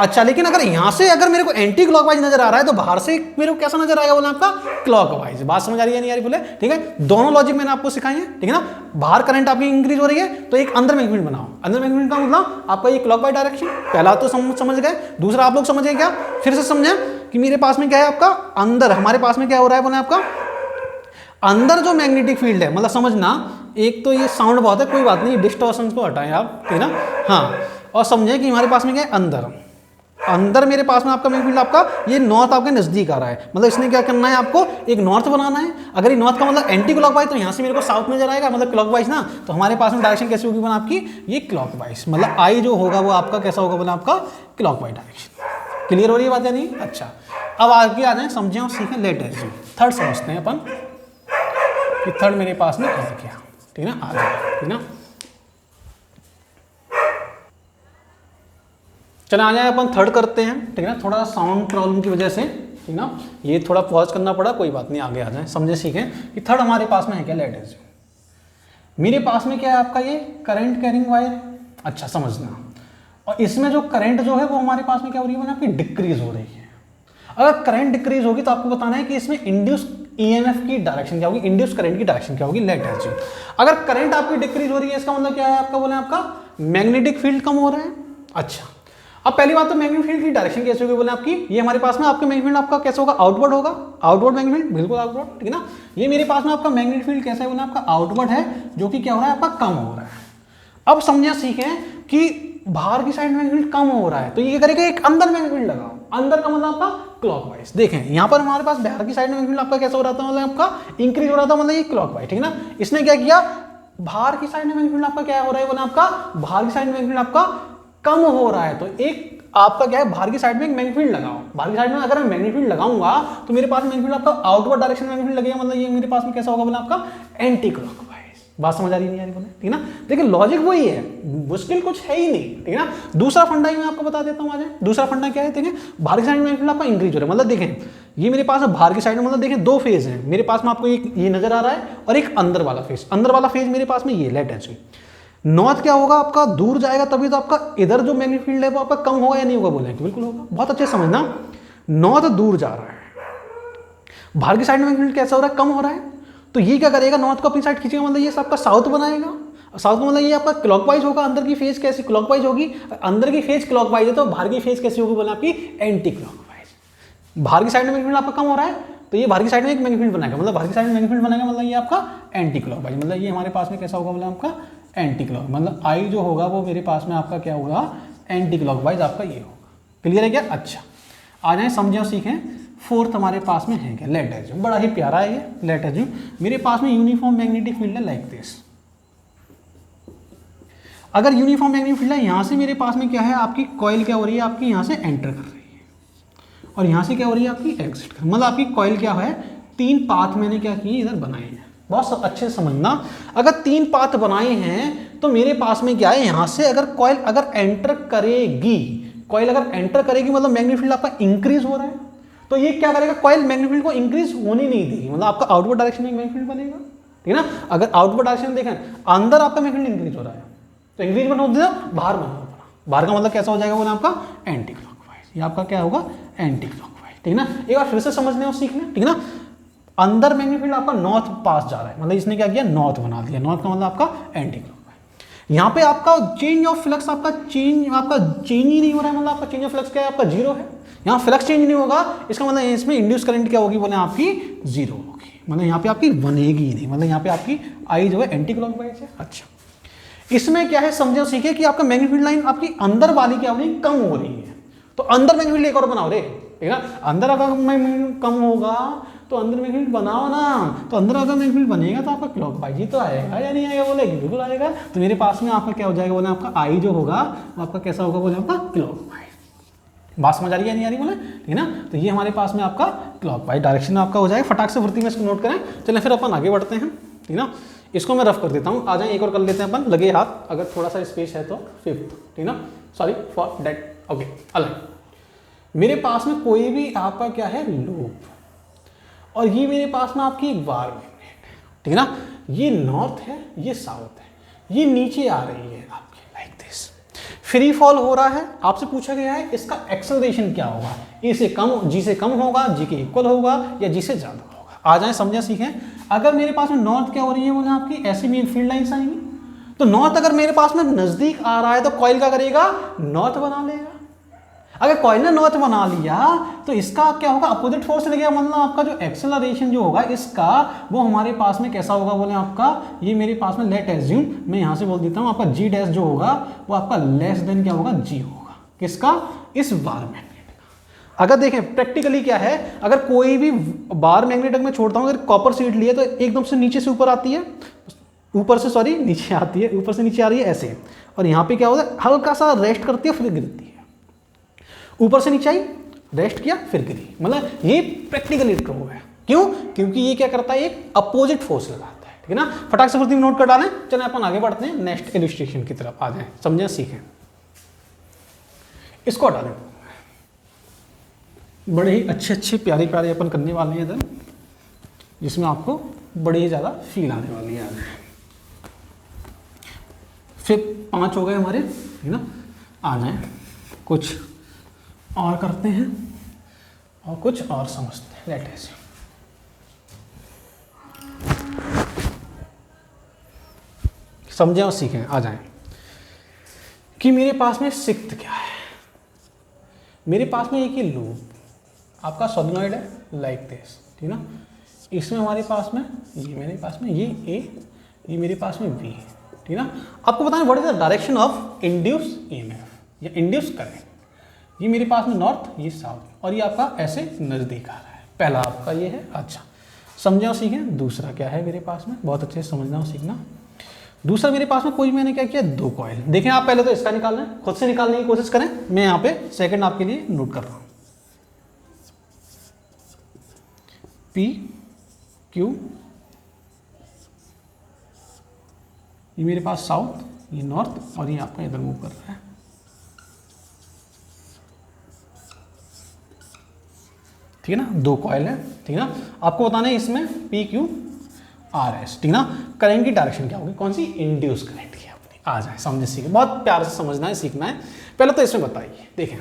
अच्छा लेकिन अगर यहां से अगर मेरे को एंटी क्लॉकवाइज नजर आ रहा है तो बाहर से मेरे को कैसा नजर आएगा, बोले आपका क्लॉकवाइज। बात समझ आ रही है नहीं आ रही बोले, ठीक है। दोनों लॉजिक मैंने आपको सिखाई है, ठीक है ना। बाहर करंट आपकी इंक्रीज हो रही है तो एक अंदर मैग्नेटिक फील्ड बनाओ, अंदर मैग्नेटिक फील्ड का मतलब आपका ये क्लॉकवाइज डायरेक्शन। पहला तो समझ गए, दूसरा आप लोग समझे क्या, फिर से समझे कि मेरे पास में क्या है आपका अंदर, हमारे पास में क्या हो रहा है, बोले आपका अंदर जो मैग्नेटिक फील्ड है, मतलब समझना, एक तो ये साउंड बहुत है, कोई बात नहीं, डिस्टॉर्शन को हटाएं आप, ठीक है ना। हाँ, और समझे कि हमारे पास में क्या है अंदर, अंदर मेरे पास में आपका मैग्नेटिक फील्ड आपका ये नॉर्थ आपके नजदीक आ रहा है, मतलब इसने क्या करना है, आपको एक नॉर्थ बनाना है। अगर ये नॉर्थ का मतलब एंटी क्लॉकवाइज तो यहाँ से मेरे को साउथ नजर आएगा, मतलब क्लॉकवाइज ना, तो हमारे पास में डायरेक्शन कैसी होगी बना आपकी, ये क्लॉकवाइज, मतलब आई जो होगा वो आपका कैसा होगा बोला आपका क्लॉकवाइज डायरेक्शन। क्लियर हो रही है बात या नहीं। अच्छा अब आगे आ जाए, समझें और सीखें लेट एज। थर्ड समझते हैं अपन कि थर्ड मेरे पास में है क्या, ठीक है ना, आ जाए, ठीक है ना। चलो आ जाए अपन थर्ड करते हैं, ठीक है ना। थोड़ा साउंड प्रॉब्लम की वजह से, ठीक ना, ये थोड़ा पॉज करना पड़ा, कोई बात नहीं, आगे आ जाए, समझे सीखें कि थर्ड हमारे पास में है क्या, लेट एज। मेरे पास में क्या है आपका ये करंट कैरिंग वायर। अच्छा समझना, और इसमें जो करंट जो है वो हमारे पास में क्या हो रही है, आपकी डिक्रीज हो रही है। अगर करंट डिक्रीज होगी तो आपको बताना है कि इसमें इंड्यूस ईएमएफ की डायरेक्शन क्या होगी, इंड्यूस करंट की डायरेक्शन क्या होगी, लेट एज। अगर करंट आपकी डिक्रीज हो रही है इसका मतलब क्या है आपका, बोले आपका मैग्नेटिक फील्ड कम हो रहा है। अच्छा अब पहली बात तो मैग्नेटिक फील्ड की डायरेक्शन कैसे होगी, बोले आपकी ये हमारे पास में आपका मैग्नेटिक फील्ड आपका कैसा होगा, आउटवर्ड होगा, आउटवर्ड मैग्नेटिक फील्ड, बिल्कुल आउटवर्ड, ठीक है ना। ये मेरे पास में आपका मैग्नेटिक फील्ड कैसा है, बोले आपका आउटवर्ड है, जो कि क्या हो रहा है आपका कम हो रहा है। अब समझिए सीखें कि बाहर की साइड मैग्नेटिक फील्ड कम हो रहा है तो ये करेगा एक अंदर मैग्नेटिक फील्ड लगाओ, अंदर का मतलब आपका क्लॉकवाइज। देखें यहाँ पर हमारे पास बाहर की साइड में मैग्नेटिक फील्ड आपका कैसा हो रहा था, मतलब आपका इंक्रीज हो रहा था, मतलब ये क्लॉकवाइज, ठीक है ना। इसने क्या किया, बाहर की साइड में मैग्नेटिक फील्ड आपका क्या हो रहा है, बोले आपका बाहर की साइड में मैग्नेटिक फील्ड आपका कम हो रहा है, तो एक आपका क्या है बाहर की साइड में एक मैग्नेटिक फील्ड लगाओ। बाहर की साइड में अगर मैं मैग्नेटिक फील्ड लगाऊंगा तो मेरे पास मैग्नेटिक फील्ड आपका आउटवर्ड डायरेक्शन में मैग्नेटिक फील्ड लगेगा, मतलब ये मेरे पास में कैसा होगा, बोले आपका एंटी क्लॉकवाइज। बात समझ आ रही नहीं आ रही बोले, ठीक है ना। देखिए लॉजिक वही है, मुश्किल कुछ है ही नहीं, ठीक है ना। दूसरा फंडा ही मैं आपको बता देता हूँ आज। दूसरा फंडा क्या है, देखें बाहर की साइड में मैग्नेटिक फील्ड आपका इंक्रीज हो रहा है, मतलब देखें ये मेरे पास बाहर की साइड में, मतलब देखें दो फेज है मेरे पास में, आपको एक ये नजर आ रहा है और एक अंदर वाला फेज। अंदर वाला फेज मेरे पास में ये लेट एज। नॉर्थ क्या होगा आपका दूर जाएगा तभी तो आपका इधर जो मैग्नेटिक फील्ड है वो आपका कम होगा या नहीं होगा, बोले बिल्कुल होगा। बहुत अच्छे समझना, नॉर्थ दूर जा रहा है, बाहर की साइड में मैग्नेटिक फील्ड कैसा हो रहा है, कम हो रहा है, तो ये क्या करेगा, नॉर्थ को अपनी साइड खींचेगा, मतलब ये आपका साउथ बनाएगा। साउथ का मतलब ये आपका क्लॉकवाइज होगा, अंदर की फेज कैसी क्लॉकवाइज होगी, अंदर की फेज क्लॉकवाइज है तो बाहर की फेज कैसी होगी, बोले आपकी एंटी क्लॉकवाइज। बाहर की साइड में मैग्नेटिक फील्ड आपका कम हो रहा है तो ये बाहर की साइड में एक मैग्नेटिक फील्ड बनाएगा, मतलब बाहर की साइड में मैग्नेटिक फील्ड बनाएगा, मतलब ये आपका एंटी क्लॉकवाइज, मतलब ये हमारे पास में कैसा होगा, बोले आपका एंटी क्लॉक, मतलब आई जो होगा वो मेरे पास में आपका क्या होगा, एंटी क्लॉकवाइज आपका ये होगा। क्लियर है क्या। अच्छा आ जाए समझें और सीखें। फोर्थ हमारे पास में है क्या, लेट एज। बड़ा ही प्यारा है ये लेट एज। मेरे पास में यूनिफॉर्म मैग्नेटिक फील्ड है लाइक दिस। अगर यूनिफॉर्म मैग्नेटिक फील्ड है, यहां से मेरे पास में क्या है, आपकी कॉइल क्या हो रही है, आपकी यहां से एंटर कर रही है और यहां से क्या हो रही है, आपकी एग्जिट कर, मतलब आपकी कॉइल क्या है, तीन पाथ मैंने क्या किए इधर बनाए हैं। बहुत अच्छे से समझना, अगर तीन पाथ बनाए हैं तो मेरे पास में क्या है, यहां से अगर कॉइल अगर एंटर करेगी, कॉइल अगर एंटर करेगी मतलब मैग्नेटिक फील्ड आपका इंक्रीज हो रहा है, तो ये क्या करेगा, कॉइल मैग्नेटिक फील्ड को इंक्रीज होने नहीं देगी, मतलब आपका आउटवर्ड डायरेक्शन में मैग्नेटिक फील्ड बनेगा, ठीक है ना। अगर आउटवर्ड डायरेक्शन देखें अंदर आपका मैग्नेटिक फील्ड इंक्रीज हो रहा है तो इंक्रीज बना होता है, बाहर बना होगा, बाहर का मतलब कैसा हो जाएगा, बोला आपका एंटी क्लॉकवाइज। ये आपका क्या होगा, एंटी क्लॉकवाइज, ठीक है ना। एक बार फिर से समझने और सीखने, ठीक है ना। अंदर मैग्नेटिक फील्ड आपका नॉर्थ पास जा रहा है, मतलब इसने क्या किया, नॉर्थ बना दिया, नॉर्थ का मतलब आपका एंटी क्लॉकवाइज। यहाँ पे आपका चेंज ऑफ फ्लक्स आपका चेंज ही नहीं हो रहा है, मतलब आपका चेंज ऑफ फ्लक्स क्या है, आपका जीरो है। यहाँ फ्लक्स चेंज नहीं होगा, इसका मतलब इसमें इंड्यूस करंट क्या होगी बोले आपकी जीरो होगी, मतलब यहाँ पे आपकी बनेगी ही नहीं, मतलब यहाँ पे आपकी आई जो है एंटी क्लॉकवाइज है। अच्छा, इसमें क्या है समझो सीखे कि आपका मैग्नीट्यूड लाइन आपकी अंदर वाली क्या हो रही है, कम हो रही है, तो अंदर मैग्नीट्यूड एक और बनाओ रे, ठीक है ना। अंदर अगर मैग्नीट्यूड कम होगा तो अंदर मैग्नीट्यूड बनाओ ना, तो अंदर अगर मैग्नीट्यूड बनेगा तो आपका क्लॉकवाइज ही तो आएगा या नहीं आएगा बोले, बिल्कुल आएगा। तो मेरे पास में आपका क्या हो जाएगा बोले, आपका आई जो होगा वो आपका कैसा होगा बोले, आपका क्लॉकवाइज। बात समझ आ रही है नहीं आ रही बोले, ठीक है ना। तो ये हमारे पास में आपका क्लॉकवाइज डायरेक्शन आपका हो जाएगा। फटाक से फुर्ती में इसको नोट करें। चलें फिर अपन आगे बढ़ते हैं, ठीक ना। इसको मैं रफ कर देता हूँ, आ जाए एक और कर लेते हैं अपन, लगे हाथ अगर थोड़ा सा स्पेस है तो फिफ्थ, ठीक ना, सॉरी फॉर डेट, ओके। अलग मेरे पास में कोई भी आपका क्या है लूप, और ये मेरे पास में आपकी एक बार मैग्नेट, ठीक है ना। ये नॉर्थ है, ये साउथ है, ये नीचे आ रही है आपकी लाइक दिस, फ्री फॉल हो रहा है। आपसे पूछा गया है इसका एक्सेलरेशन क्या होगा, ए से कम, जी से कम होगा, जी के इक्वल होगा, या जी से ज्यादा होगा। आ जाए समझे सीखें। अगर मेरे पास में नॉर्थ क्या हो रही है बोले आपकी, ऐसी मेन फील्ड लाइंस आएंगी, तो नॉर्थ अगर मेरे पास में नजदीक आ रहा है तो कॉइल क्या करेगा, नॉर्थ बना लेगा। अगर कॉइल ने नॉर्थ बना लिया तो इसका क्या होगा, अपोजिट फोर्स लगेगा, मतलब आपका जो एक्सेलरेशन जो होगा इसका वो हमारे पास में कैसा होगा बोले आपका, ये मेरे पास में लेट एज्यूम, मैं यहां से बोल देता हूं आपका जी डैश जो होगा वो आपका लेस देन क्या होगा, जी होगा, किसका, इस बार मैग्नेट का। अगर देखें प्रैक्टिकली क्या है, अगर कोई भी बार मैग्नेट मैं छोड़ता हूं, अगर कॉपर शीट लिए तो एकदम से नीचे से ऊपर आती है, ऊपर से सॉरी नीचे आती है, ऊपर से नीचे आ रही है ऐसे, और यहाँ पे क्या होता है हल्का सा रेस्ट करती है फिर गिरती है, ऊपर से नीचे आई, रेस्ट किया फिर गिरी, मतलब ये प्रैक्टिकली ट्रू है। क्यों, क्योंकि ये क्या करता है, एक अपोजिट फोर्स लगाता है, ठीक है ना। फटाक से फुर्ती में नोट कर डालें। चलें अपन आगे बढ़ते हैं, नेक्स्ट इलस्ट्रेशन की तरफ आ जाएं, समझें सीखें। इसको हटा दें, बड़े ही अच्छे अच्छे प्यारे प्यारे अपन करने वाले हैं इधर, जिसमें आपको बड़ी ही ज़्यादा फील आने वाली है। फिर 5 हो गए हमारे, ठीक ना। आ जाए कुछ और करते हैं और कुछ और समझते हैं। लेट अस समझें और सीखें। आ जाएं कि मेरे पास में सिक्थ क्या है, मेरे पास में एक ही लूप आपका सोलेनॉइड है लाइक दिस, ठीक ना। इसमें हमारे पास में ये, मेरे पास में ये ए, ये मेरे पास में बी, ठीक ना। आपको बताएं what is the direction of induce EMF या इंड्यूस करंट। ये मेरे पास में नॉर्थ, ये साउथ, और ये आपका ऐसे नजदीक आ रहा है। पहला आपका ये है। अच्छा समझना और सीखें। दूसरा क्या है मेरे पास में, बहुत अच्छे से समझना और सीखना। दूसरा मेरे पास में कोई, मैंने क्या किया, 2 कॉइल। देखें आप पहले तो इसका निकालना है, खुद से निकालने की कोशिश करें, मैं यहाँ पे सेकंड आपके लिए नोट कर रहा हूँ। पी क्यू, ये मेरे पास साउथ, ये नॉर्थ, और ये आपका इधर मूव कर रहा है। ठीक है ना, 2 कॉइल है, ठीक है ना। आपको बताना है इसमें पी क्यू आर एस, ठीक है ना। करंट की डायरेक्शन क्या होगी, कौन सी, इंड्यूस करंट की अपनी। आ जाए समझे सीखे, बहुत प्यार से समझना है, सीखना है। पहले तो इसमें बताइए, देखें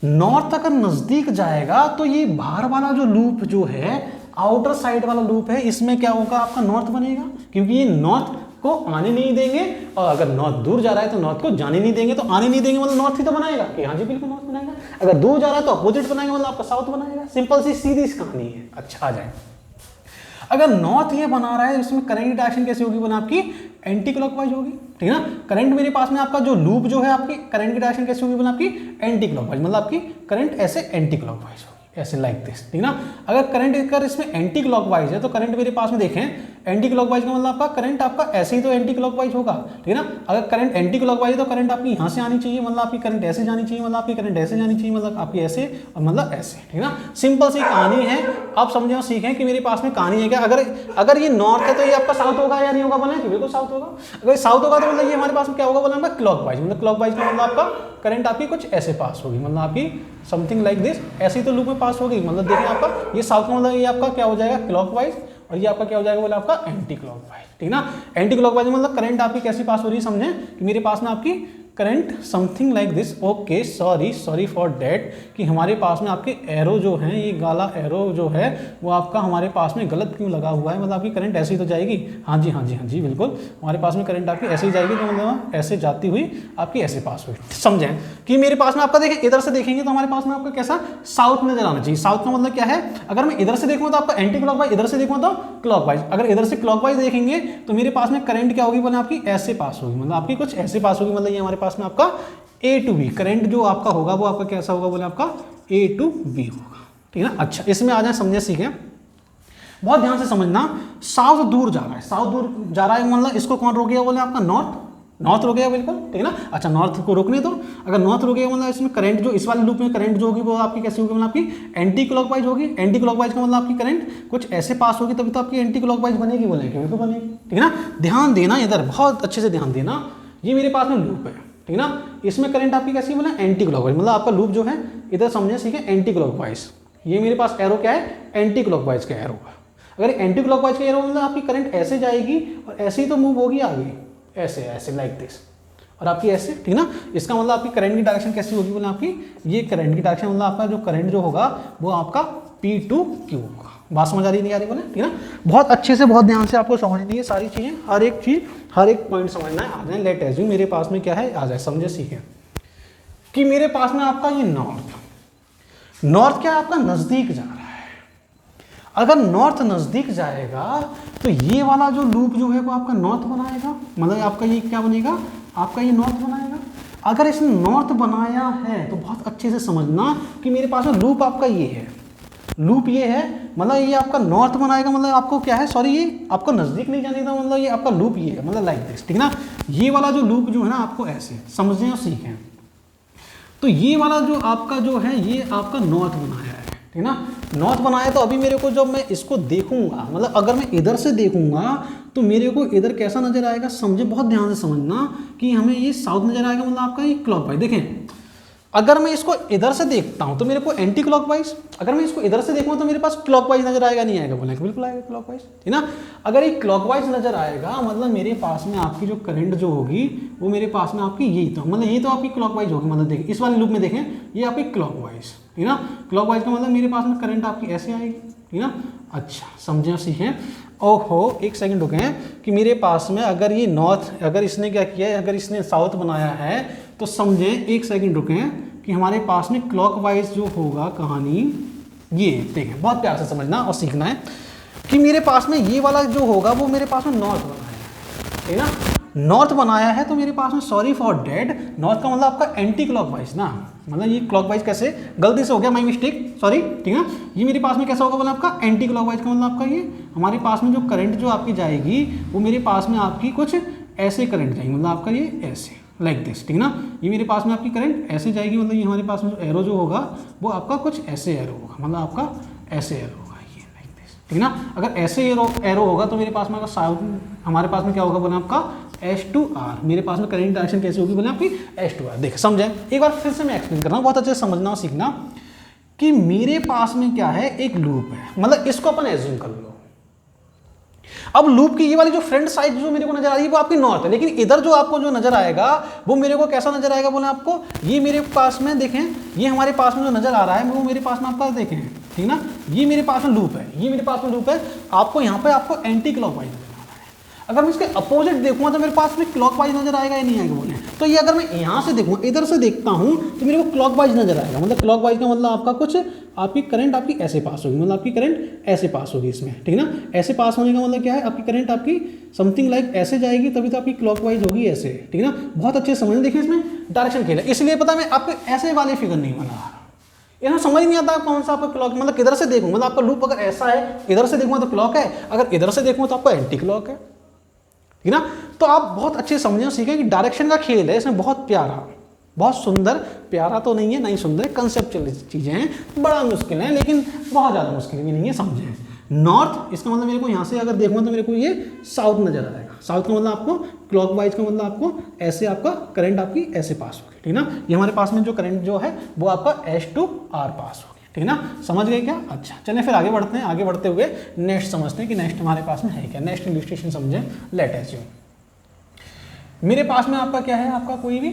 नॉर्थ अगर नजदीक जाएगा तो ये बाहर वाला जो लूप जो है, आउटर साइड वाला लूप है, इसमें क्या होगा, आपका नॉर्थ बनेगा, क्योंकि ये नॉर्थ को आने नहीं देंगे, और अगर नॉर्थ दूर जा रहा है तो नॉर्थ को जाने नहीं देंगे, तो आने नहीं देंगे मतलब नॉर्थ ही तो बनाएगा कि हाँ जी बिल्कुल नॉर्थ बनाएगा। अगर दूर जा रहा है तो अपोजिट बनाएगा, मतलब आपका साउथ बनाएगा। सिंपल सी सीधी सी कहानी है। अच्छा आ जाए, अगर नॉर्थ ये बना रहा है, इसमें करंट की डायरेक्शन कैसी होगी, बना आपकी एंटी क्लॉकवाइज होगी, ठीक है ना। करंट मेरे पास में आपका जो लूप जो है, आपकी करंट की डायरेक्शन कैसी होगी, बना आपकी एंटी क्लॉकवाइज, मतलब आपकी करंट ऐसे एंटी क्लॉकवाइज होगी, ऐसे लाइक दिस, ठीक ना। अगर करंट अगर इसमें एंटी क्लॉकवाइज है तो करंट मेरे पास में देखें एंटी क्लॉकवाइज का मतलब आपका करंट आपका ऐसे ही तो एंटी क्लॉकवाइज होगा, ठीक है ना। अगर करंट एंटी क्लॉकवाइज है तो करंट आपकी यहाँ से आनी चाहिए, मतलब आपकी करंट ऐसे जानी चाहिए, मतलब आपकी करंट ऐसे जानी चाहिए, मतलब आपकी ऐसे और मतलब ऐसे, ठीक है ना। सिंपल सी कहानी है, आप समझे और सीखें कि मेरे पास में कहानी है क्या। अगर ये नॉर्थ है तो ये आपका साउथ होगा या नहीं होगा, बोला कि बिल्कुल साउथ होगा। अगर साउथ होगा तो मतलब ये हमारे पास में क्या होगा, बोला क्लॉकवाइज, मतलब क्लॉकवाइज का मतलब आपका करंट आपकी कुछ ऐसे पास होगी, मतलब आपकी समथिंग लाइक दिस, ऐसे ही तो लूप में पास होगी। मतलब देखिए आपका ये साउथ का मतलब ये आपका क्या हो जाएगा, क्लॉकवाइज, और ये आपका क्या हो जाएगा, बोला आपका एंटी क्लॉकवाइज, ठीक ना। एंटी क्लॉकवाइज मतलब करंट आपकी कैसी पास हो रही है, समझें कि मेरे पास में आपकी current something like this. Okay, sorry for that कि हमारे पास में आपके एरो जो हैं, ये काला एरो जो है वो आपका हमारे पास में गलत क्यों लगा हुआ है, मतलब आपकी करंट ऐसे ही तो जाएगी। हाँ जी बिल्कुल, हमारे पास में करंट आपकी ऐसे ही जाएगी, तो मतलब ऐसे जाती हुई आपकी ऐसे पास हुई। समझें कि मेरे पास में आपका देखें, इधर से देखेंगे तो हमारे पास में आपका कैसा साउथ नजर आना चाहिए। साउथ का मतलब क्या है, अगर मैं इधर से देखूँ तो आपका एंटी क्लॉकवाइज, इधर से देखूँ तो क्लॉकवाइज। अगर इधर से क्लॉकवाइज देखेंगे तो मेरे पास में करंट क्या होगी, बोले आपकी ऐसे पास होगी, मतलब आपकी कुछ ऐसे पास होगी, मतलब ये हमारे पास में आपका A to B करंट जो आपका होगा वो आपका कैसा होगा, बोले आपका A to B होगा, ठीक है ना। अच्छा, इसमें आ जाए, समझे सीखें, बहुत ध्यान से समझना। साउथ दूर जा रहा है, साउथ दूर जा रहा है, मतलब इसको कौन रोकेगा, बोले आपका नॉर्थ रोकेगा, बिल्कुल ठीक है ना। अच्छा, नॉर्थ को रोकने दो, अगर नॉर्थ रोकेगा मतलब इसमें करंट जो इस वाले लूप में करंट जो होगी वो आपकी कैसी होगी, मतलब आपकी एंटी क्लॉकवाइज होगी। एंटी क्लॉकवाइज का मतलब आपकी करंट कुछ ऐसे पास होगी, तभी तो आपकी एंटी क्लॉकवाइज बनेगी, बोलेंगे बिल्कुल बनेगी, ठीक है ना। ध्यान देना इधर, बहुत अच्छे से ध्यान देना। ये मेरे पास में लूप है, ठीक है ना, इसमें करंट आपकी कैसी बोले एंटी क्लॉकवाइज, मतलब आपका लूप जो है इधर समझे सीखे एंटी क्लॉकवाइज। ये मेरे पास एरो क्या है, एंटी क्लॉकवाइज का एरो है। अगर एंटी क्लॉकवाइज का एरो मतलब आपकी करंट ऐसे जाएगी और ऐसे ही तो मूव होगी आगे, ऐसे ऐसे लाइक दिस, और आपकी ऐसे, ठीक ना। इसका मतलब आपकी करंट की डायरेक्शन कैसी होगी, बोले आपकी ये करंट की डायरेक्शन मतलब आपका जो करंट जो होगा वो आपका P to Q होगा। बात समझ आ रही नहीं आ रही, बोले ठीक है ना। बहुत अच्छे से, बहुत ध्यान से आपको समझनी है सारी चीजें, हर एक चीज, हर एक पॉइंट समझना है। आ जाए, लेट एज्यूम मेरे पास में क्या है, आ जाए, समझे सीखे कि मेरे पास में आपका ये नॉर्थ क्या आपका नजदीक जा रहा है। अगर नॉर्थ नजदीक जाएगा तो ये वाला जो लूप जो है वो आपका नॉर्थ बनाएगा, मतलब आपका ये क्या बनेगा, आपका ये नॉर्थ बनाएगा। अगर इसने नॉर्थ बनाया है तो बहुत अच्छे से समझना कि मेरे पास में लूप आपका ये है, लूप ये है, मतलब ये आपका नॉर्थ बनाएगा, मतलब आपको क्या है, सॉरी ये आपको नजदीक नहीं जाने का, मतलब ये आपका लूप ये है, मतलब लाइक दिस, ठीक ना। ये वाला जो लूप जो है ना आपको ऐसे समझें और सीखें। तो ये वाला जो आपका जो है ये आपका नॉर्थ बनाया है, ठीक ना, नॉर्थ बनाया। तो अभी मेरे को जब मैं इसको देखूंगा, मतलब अगर मैं इधर से देखूंगा तो मेरे को इधर कैसा नजर आएगा, समझे, बहुत ध्यान से समझना कि हमें ये साउथ नजर आएगा, मतलब आपका ये क्लॉकवाइज। देखें, अगर मैं इसको इधर से देखता हूं तो मेरे को एंटी क्लॉकवाइज, अगर मैं इसको इधर से देखूंगा तो मेरे पास क्लॉकवाइज नजर आएगा, नहीं आएगा, बोले बिल्कुल आएगा क्लॉकवाइज, ठीक ना। अगर ये क्लॉकवाइज नजर आएगा मतलब मेरे पास में आपकी जो करंट जो होगी वो मेरे पास में आपकी यही तो, मतलब यही तो आपकी क्लॉकवाइज होगी। मतलब देखिए इस वाले लूप में देखें, ये आपकी क्लॉकवाइज, ठीक ना। क्लॉकवाइज का मतलब मेरे पास में करंट आपकी ऐसे आएगी, ठीक ना। अच्छा, समझे और सीखें। ओहो, एक सेकंड रुके कि मेरे पास में अगर ये नॉर्थ, अगर इसने क्या किया है, अगर इसने साउथ बनाया है तो समझे, एक सेकंड रुकें कि हमारे पास में क्लॉकवाइज जो होगा कहानी ये, देखें बहुत प्यार से समझना और सीखना है कि मेरे पास में ये वाला जो होगा वो मेरे पास में नॉर्थ बनाया है, ठीक ना। नॉर्थ बनाया है तो मेरे पास में, सॉरी फॉर डेट, नॉर्थ का मतलब आपका एंटी क्लॉकवाइज ना, मतलब ये क्लॉकवाइज कैसे, गलती से हो गया, माई मिस्टेक, सॉरी, ठीक है। ये मेरे पास में कैसा होगा, मतलब आपका एंटी क्लॉकवाइज का मतलब आपका ये हमारे पास में जो करंट जो आपकी जाएगी वो मेरे पास में आपकी कुछ ऐसे करंट जाएगी, मतलब आपका ये ऐसे लाइक दिस, ठीक ना। ये मेरे पास में आपकी करंट ऐसे जाएगी, मतलब ये हमारे पास में जो एरो जो होगा वो आपका कुछ ऐसे एरो होगा, मतलब आपका ऐसे एरो होगा, ये लाइक दिस, ठीक ना। अगर ऐसे एरो होगा तो मेरे पास में साउथ, हमारे पास में क्या होगा, बोले आपका S2R, मेरे पास में करंट डायरेक्शन कैसे होगी, बोले आपकी S2R। देख समझे, एक बार फिर से मैं एक्सप्लेन कर रहा हूँ, बहुत अच्छे से समझना और सीखना कि मेरे पास में क्या है, एक लूप है, मतलब इसको अपन एज्यूम कर लो। अब लूप की ये वाली जो फ्रंट साइड जो मेरे को नजर आ रही है वो आपकी नॉर्थ है, लेकिन इधर जो आपको जो नजर आएगा वो मेरे को कैसा नजर आएगा, बोले आपको ये मेरे पास में देखें, ये हमारे पास में जो नजर आ रहा है वो मेरे पास में आपका देखें, ठीक ना। ये मेरे पास में लूप है, ये मेरे पास में लूप है, आपको यहाँ पे आपको एंटी क्लॉकवाइज नजर आ रहा है। अगर मैं इसके अपोजिट देखूंगा तो मेरे पास में क्लॉकवाइज नजर आएगा या नहीं आएगा, बोले। तो ये अगर मैं यहाँ से देखूँ, इधर से देखता हूँ तो मेरे को क्लॉकवाइज नजर आएगा, मतलब क्लॉकवाइज का मतलब आपका कुछ आपकी करंट आपकी ऐसे पास होगी, मतलब आपकी करंट ऐसे पास होगी इसमें, ठीक ना। ऐसे पास होने का मतलब क्या है, आपकी करंट आपकी समथिंग लाइक ऐसे जाएगी, तभी तो आपकी क्लॉकवाइज होगी ऐसे, ठीक ना। बहुत अच्छे से समझ, देखिए इसमें डायरेक्शन खेला, इसलिए पता मैं आपको ऐसे वाले फिगर नहीं बना रहा, यहाँ समझ नहीं आता कौन सा आपका क्लॉक, मतलब किधर से देखूँ, मतलब आपका लूप अगर ऐसा है, इधर से देखूंगा तो क्लॉक है, अगर इधर से देखूंगा तो आपका एंटी क्लॉक है, ठीक ना। तो आप बहुत अच्छे से समझें, सीखें कि डायरेक्शन का खेल है इसमें, बहुत प्यारा, बहुत सुंदर, प्यारा तो नहीं है, नहीं सुंदर, कंसेप्चुअल चीजें हैं, बड़ा मुश्किल है लेकिन बहुत ज़्यादा मुश्किल भी नहीं है, समझें। नॉर्थ, इसका मतलब मेरे को यहाँ से अगर देखूंगा तो मेरे को ये साउथ नजर आएगा, साउथ का मतलब आपको क्लॉकवाइज का मतलब आपको ऐसे आपका करंट आपकी ऐसे पास होगी, ठीक ना। ये हमारे पास में जो करंट जो है वो आपका S2R पास होगी, ठीक ना। समझ गए क्या? अच्छा, चलें फिर आगे बढ़ते हैं। आगे बढ़ते हुए नेक्स्ट समझते हैं कि नेक्स्ट हमारे पास में है क्या। नेक्स्ट इलस्ट्रेशन समझें, लेट एज्यूम मेरे पास में आपका क्या है, आपका कोई भी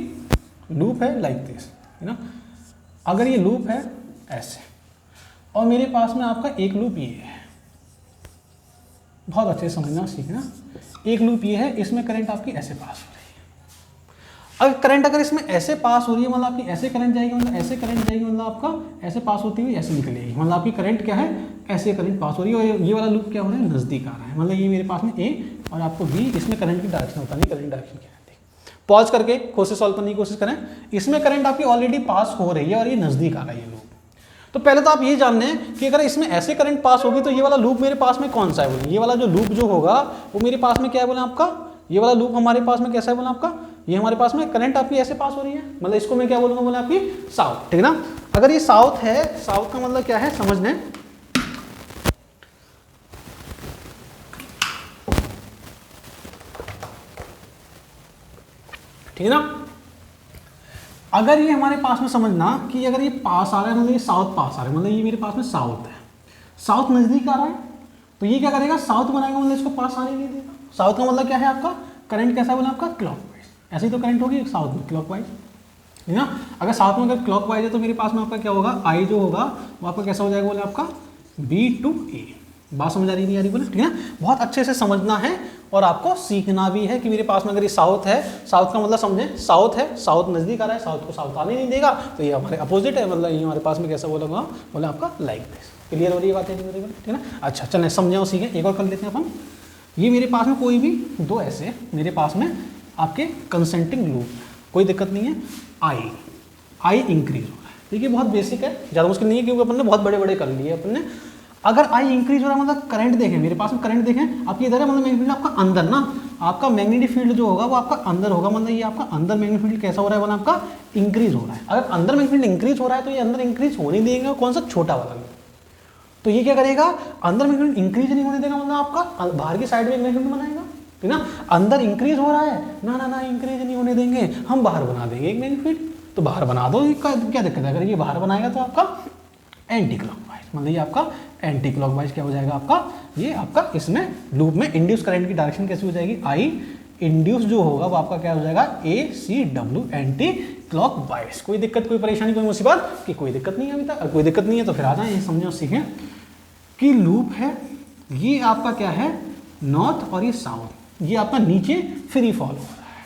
लूप है लाइक दिस, है ना। अगर ये लूप है ऐसे और मेरे पास में आपका एक लूप ये है, बहुत अच्छे से समझना सीखना, एक लूप ये है, इसमें करंट आपकी ऐसे पास हो रही है। अगर करंट अगर इसमें ऐसे पास हो रही है, मतलब आपकी ऐसे करंट जाएगी, मतलब ऐसे करंट जाएगी, मतलब आपका ऐसे पास होती हुई ऐसे निकलेगी, मतलब आपकी करंट क्या है, ऐसे करंट पास हो रही है। और ये वाला लूप क्या हो रहा है, नज़दीक आ रहा है, मतलब ये मेरे पास में ए और आपको बी, इसमें करंट की डायरेक्शन होता नहीं, करंट डायरेक्शन क्या रहती है। पॉज करके खुद से सॉल्व करने की कोशिश करें। इसमें करंट आपकी ऑलरेडी पास हो रही है और ये नज़दीक आ रहा है ये लूप। तो पहले तो आप ये जान लें कि अगर इसमें ऐसे करंट पास होगी तो ये वाला लूप मेरे पास में कौन सा है बोले, ये वाला जो लूप जो होगा वो मेरे पास में क्या है बोले आपका, ये वाला लूप हमारे पास में कैसा है बोले आपका, ये हमारे पास में करंट आपकी ऐसे पास हो रही है, मतलब इसको मैं क्या बोलूंगा बोले आपकी साउथ, ठीक है ना। अगर ये साउथ है, साउथ का मतलब क्या है समझ लें, ठीक है ना। अगर ये हमारे पास में समझना कि अगर ये पास आ रहा है, मतलब ये साउथ पास आ रहा है, मतलब ये मेरे पास में साउथ है, साउथ नजदीक आ रहा है, तो ये क्या करेगा, साउथ बनाएगा, मतलब इसको पास आने नहीं देगा। साउथ का मतलब क्या है आपका, करंट कैसा बोला आपका, क्लॉकवाइज, ऐसे ही तो करंट होगी साउथ में क्लॉकवाइज, है ना। अगर साउथ में अगर क्लॉकवाइज है तो मेरे पास में आपका क्या होगा, आई जो होगा वो आपका कैसा हो जाएगा बोले आपका बी टू ए। बात समझ आ रही नहीं आ रही बोले, ठीक है ना। बहुत अच्छे से समझना है और आपको सीखना भी है कि मेरे पास में अगर ये साउथ है, साउथ का मतलब समझें, साउथ है, साउथ नजदीक आ रहा है, साउथ को साउथ आने नहीं देगा, तो ये हमारे अपोजिट है, मतलब ये हमारे पास में कैसा बोलूँगा बोले आपका लाइक दिस। क्लियर हो रही है बात है, ठीक है ना। अच्छा चलें समझाओ सीखें, एक और कर लेते हैं अपन। ये मेरे पास में कोई भी दो ऐसे मेरे पास में आपके कंसेंटिंग लूप, कोई दिक्कत नहीं है, आई इंक्रीज हो रहा है, ठीक है, बहुत बेसिक है, ज़्यादा मुश्किल नहीं है क्योंकि अपन ने बहुत बड़े बड़े कर लिए अपन ने। अगर आई इंक्रीज हो रहा है मतलब करंट देखें, मेरे पास में करंट देखें, आपकी इधर है, मतलब मैग्नेटिक फील्ड आपका अंदर ना, आपका मैग्नेटिक फील्ड जो होगा वो आपका अंदर होगा, मतलब ये आपका अंदर मैग्नेटिक फील्ड कैसा हो रहा है मतलब आपका इंक्रीज हो रहा है। अगर अंदर मैग्नेटिक फील्ड इंक्रीज हो रहा है तो ये अंदर इंक्रीज होने देगा कौन सा, छोटा वाला, तो ये क्या करेगा, अंदर मैग्नेटिक फील्ड इंक्रीज नहीं होने देगा, मतलब आपका बाहर की साइड में मैग्नेटिक फील्ड बनाएगा, ठीक ना। अंदर इंक्रीज हो रहा है, ना इंक्रीज नहीं होने देंगे, हम बाहर बना देंगे एक मैग्नेटिक फील्ड, तो बाहर बना दो, क्या दिक्कत है, अगर ये बाहर बनाएगा तो आपका एंटी क्लॉकवाइज, मतलब ये आपका एंटी क्लॉकवाइज क्या हो जाएगा आपका, ये आपका इसमें लूप में इंड्यूस करंट की डायरेक्शन कैसी हो जाएगी, आई इंड्यूस जो होगा वो आपका क्या हो जाएगा, ACW एंटी क्लॉकवाइज। कोई दिक्कत, कोई परेशानी, कोई मुसीबत की कोई दिक्कत नहीं है अभी तक, कोई दिक्कत नहीं है तो फिर आ जाए, ये समझो सीखें कि लूप है, ये आपका क्या है नॉर्थ और ये साउथ, ये आपका नीचे फ्री फॉल हो रहा है।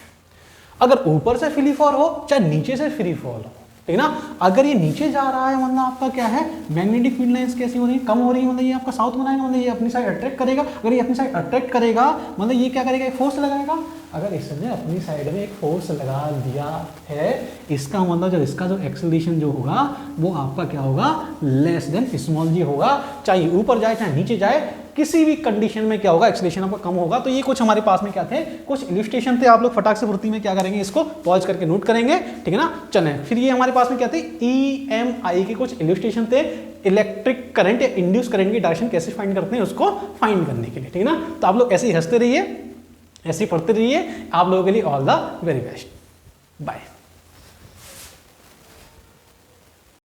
अगर ऊपर से फ्री फॉल हो चाहे नीचे से फ्री फॉल हो, ठीक ना, अगर ये नीचे जा रहा है मतलब आपका क्या है, मैग्नेटिक फील्ड लाइंस कैसी हो रही है, कम हो रही है, मतलब ये आपका साउथ बनाएगा, मतलब ये अपनी साइड अट्रैक्ट करेगा। अगर ये अपनी साइड अट्रैक्ट करेगा मतलब ये क्या करेगा, एक फोर्स लगाएगा। अगर इसने अपनी साइड में एक फोर्स लगा दिया है, इसका मतलब जो इसका जो एक्सेलरेशन जो होगा वो आपका क्या होगा, लेस देन स्मॉल जी होगा, चाहे ऊपर जाए चाहे नीचे जाए, किसी भी कंडीशन में क्या होगा, एक्सेलरेशन आपका कम होगा। तो ये कुछ हमारे पास में क्या थे, कुछ इलस्ट्रेशन थे, आप लोग फटाक से फुर्ती में क्या करेंगे, इसको पॉज करके नोट करेंगे, ठीक है ना। चलें फिर ये हमारे पास में क्या थे, EMI के कुछ इलस्ट्रेशन थे, इलेक्ट्रिक करंट या इंड्यूस करंट की डायरेक्शन कैसे फाइंड करते हैं उसको फाइंड करने के लिए, ठीक है ना। तो आप लोग ऐसे ही हंसते रहिए, ऐसे ही पढ़ते रहिए, आप लोगों के लिए all the very best, bye.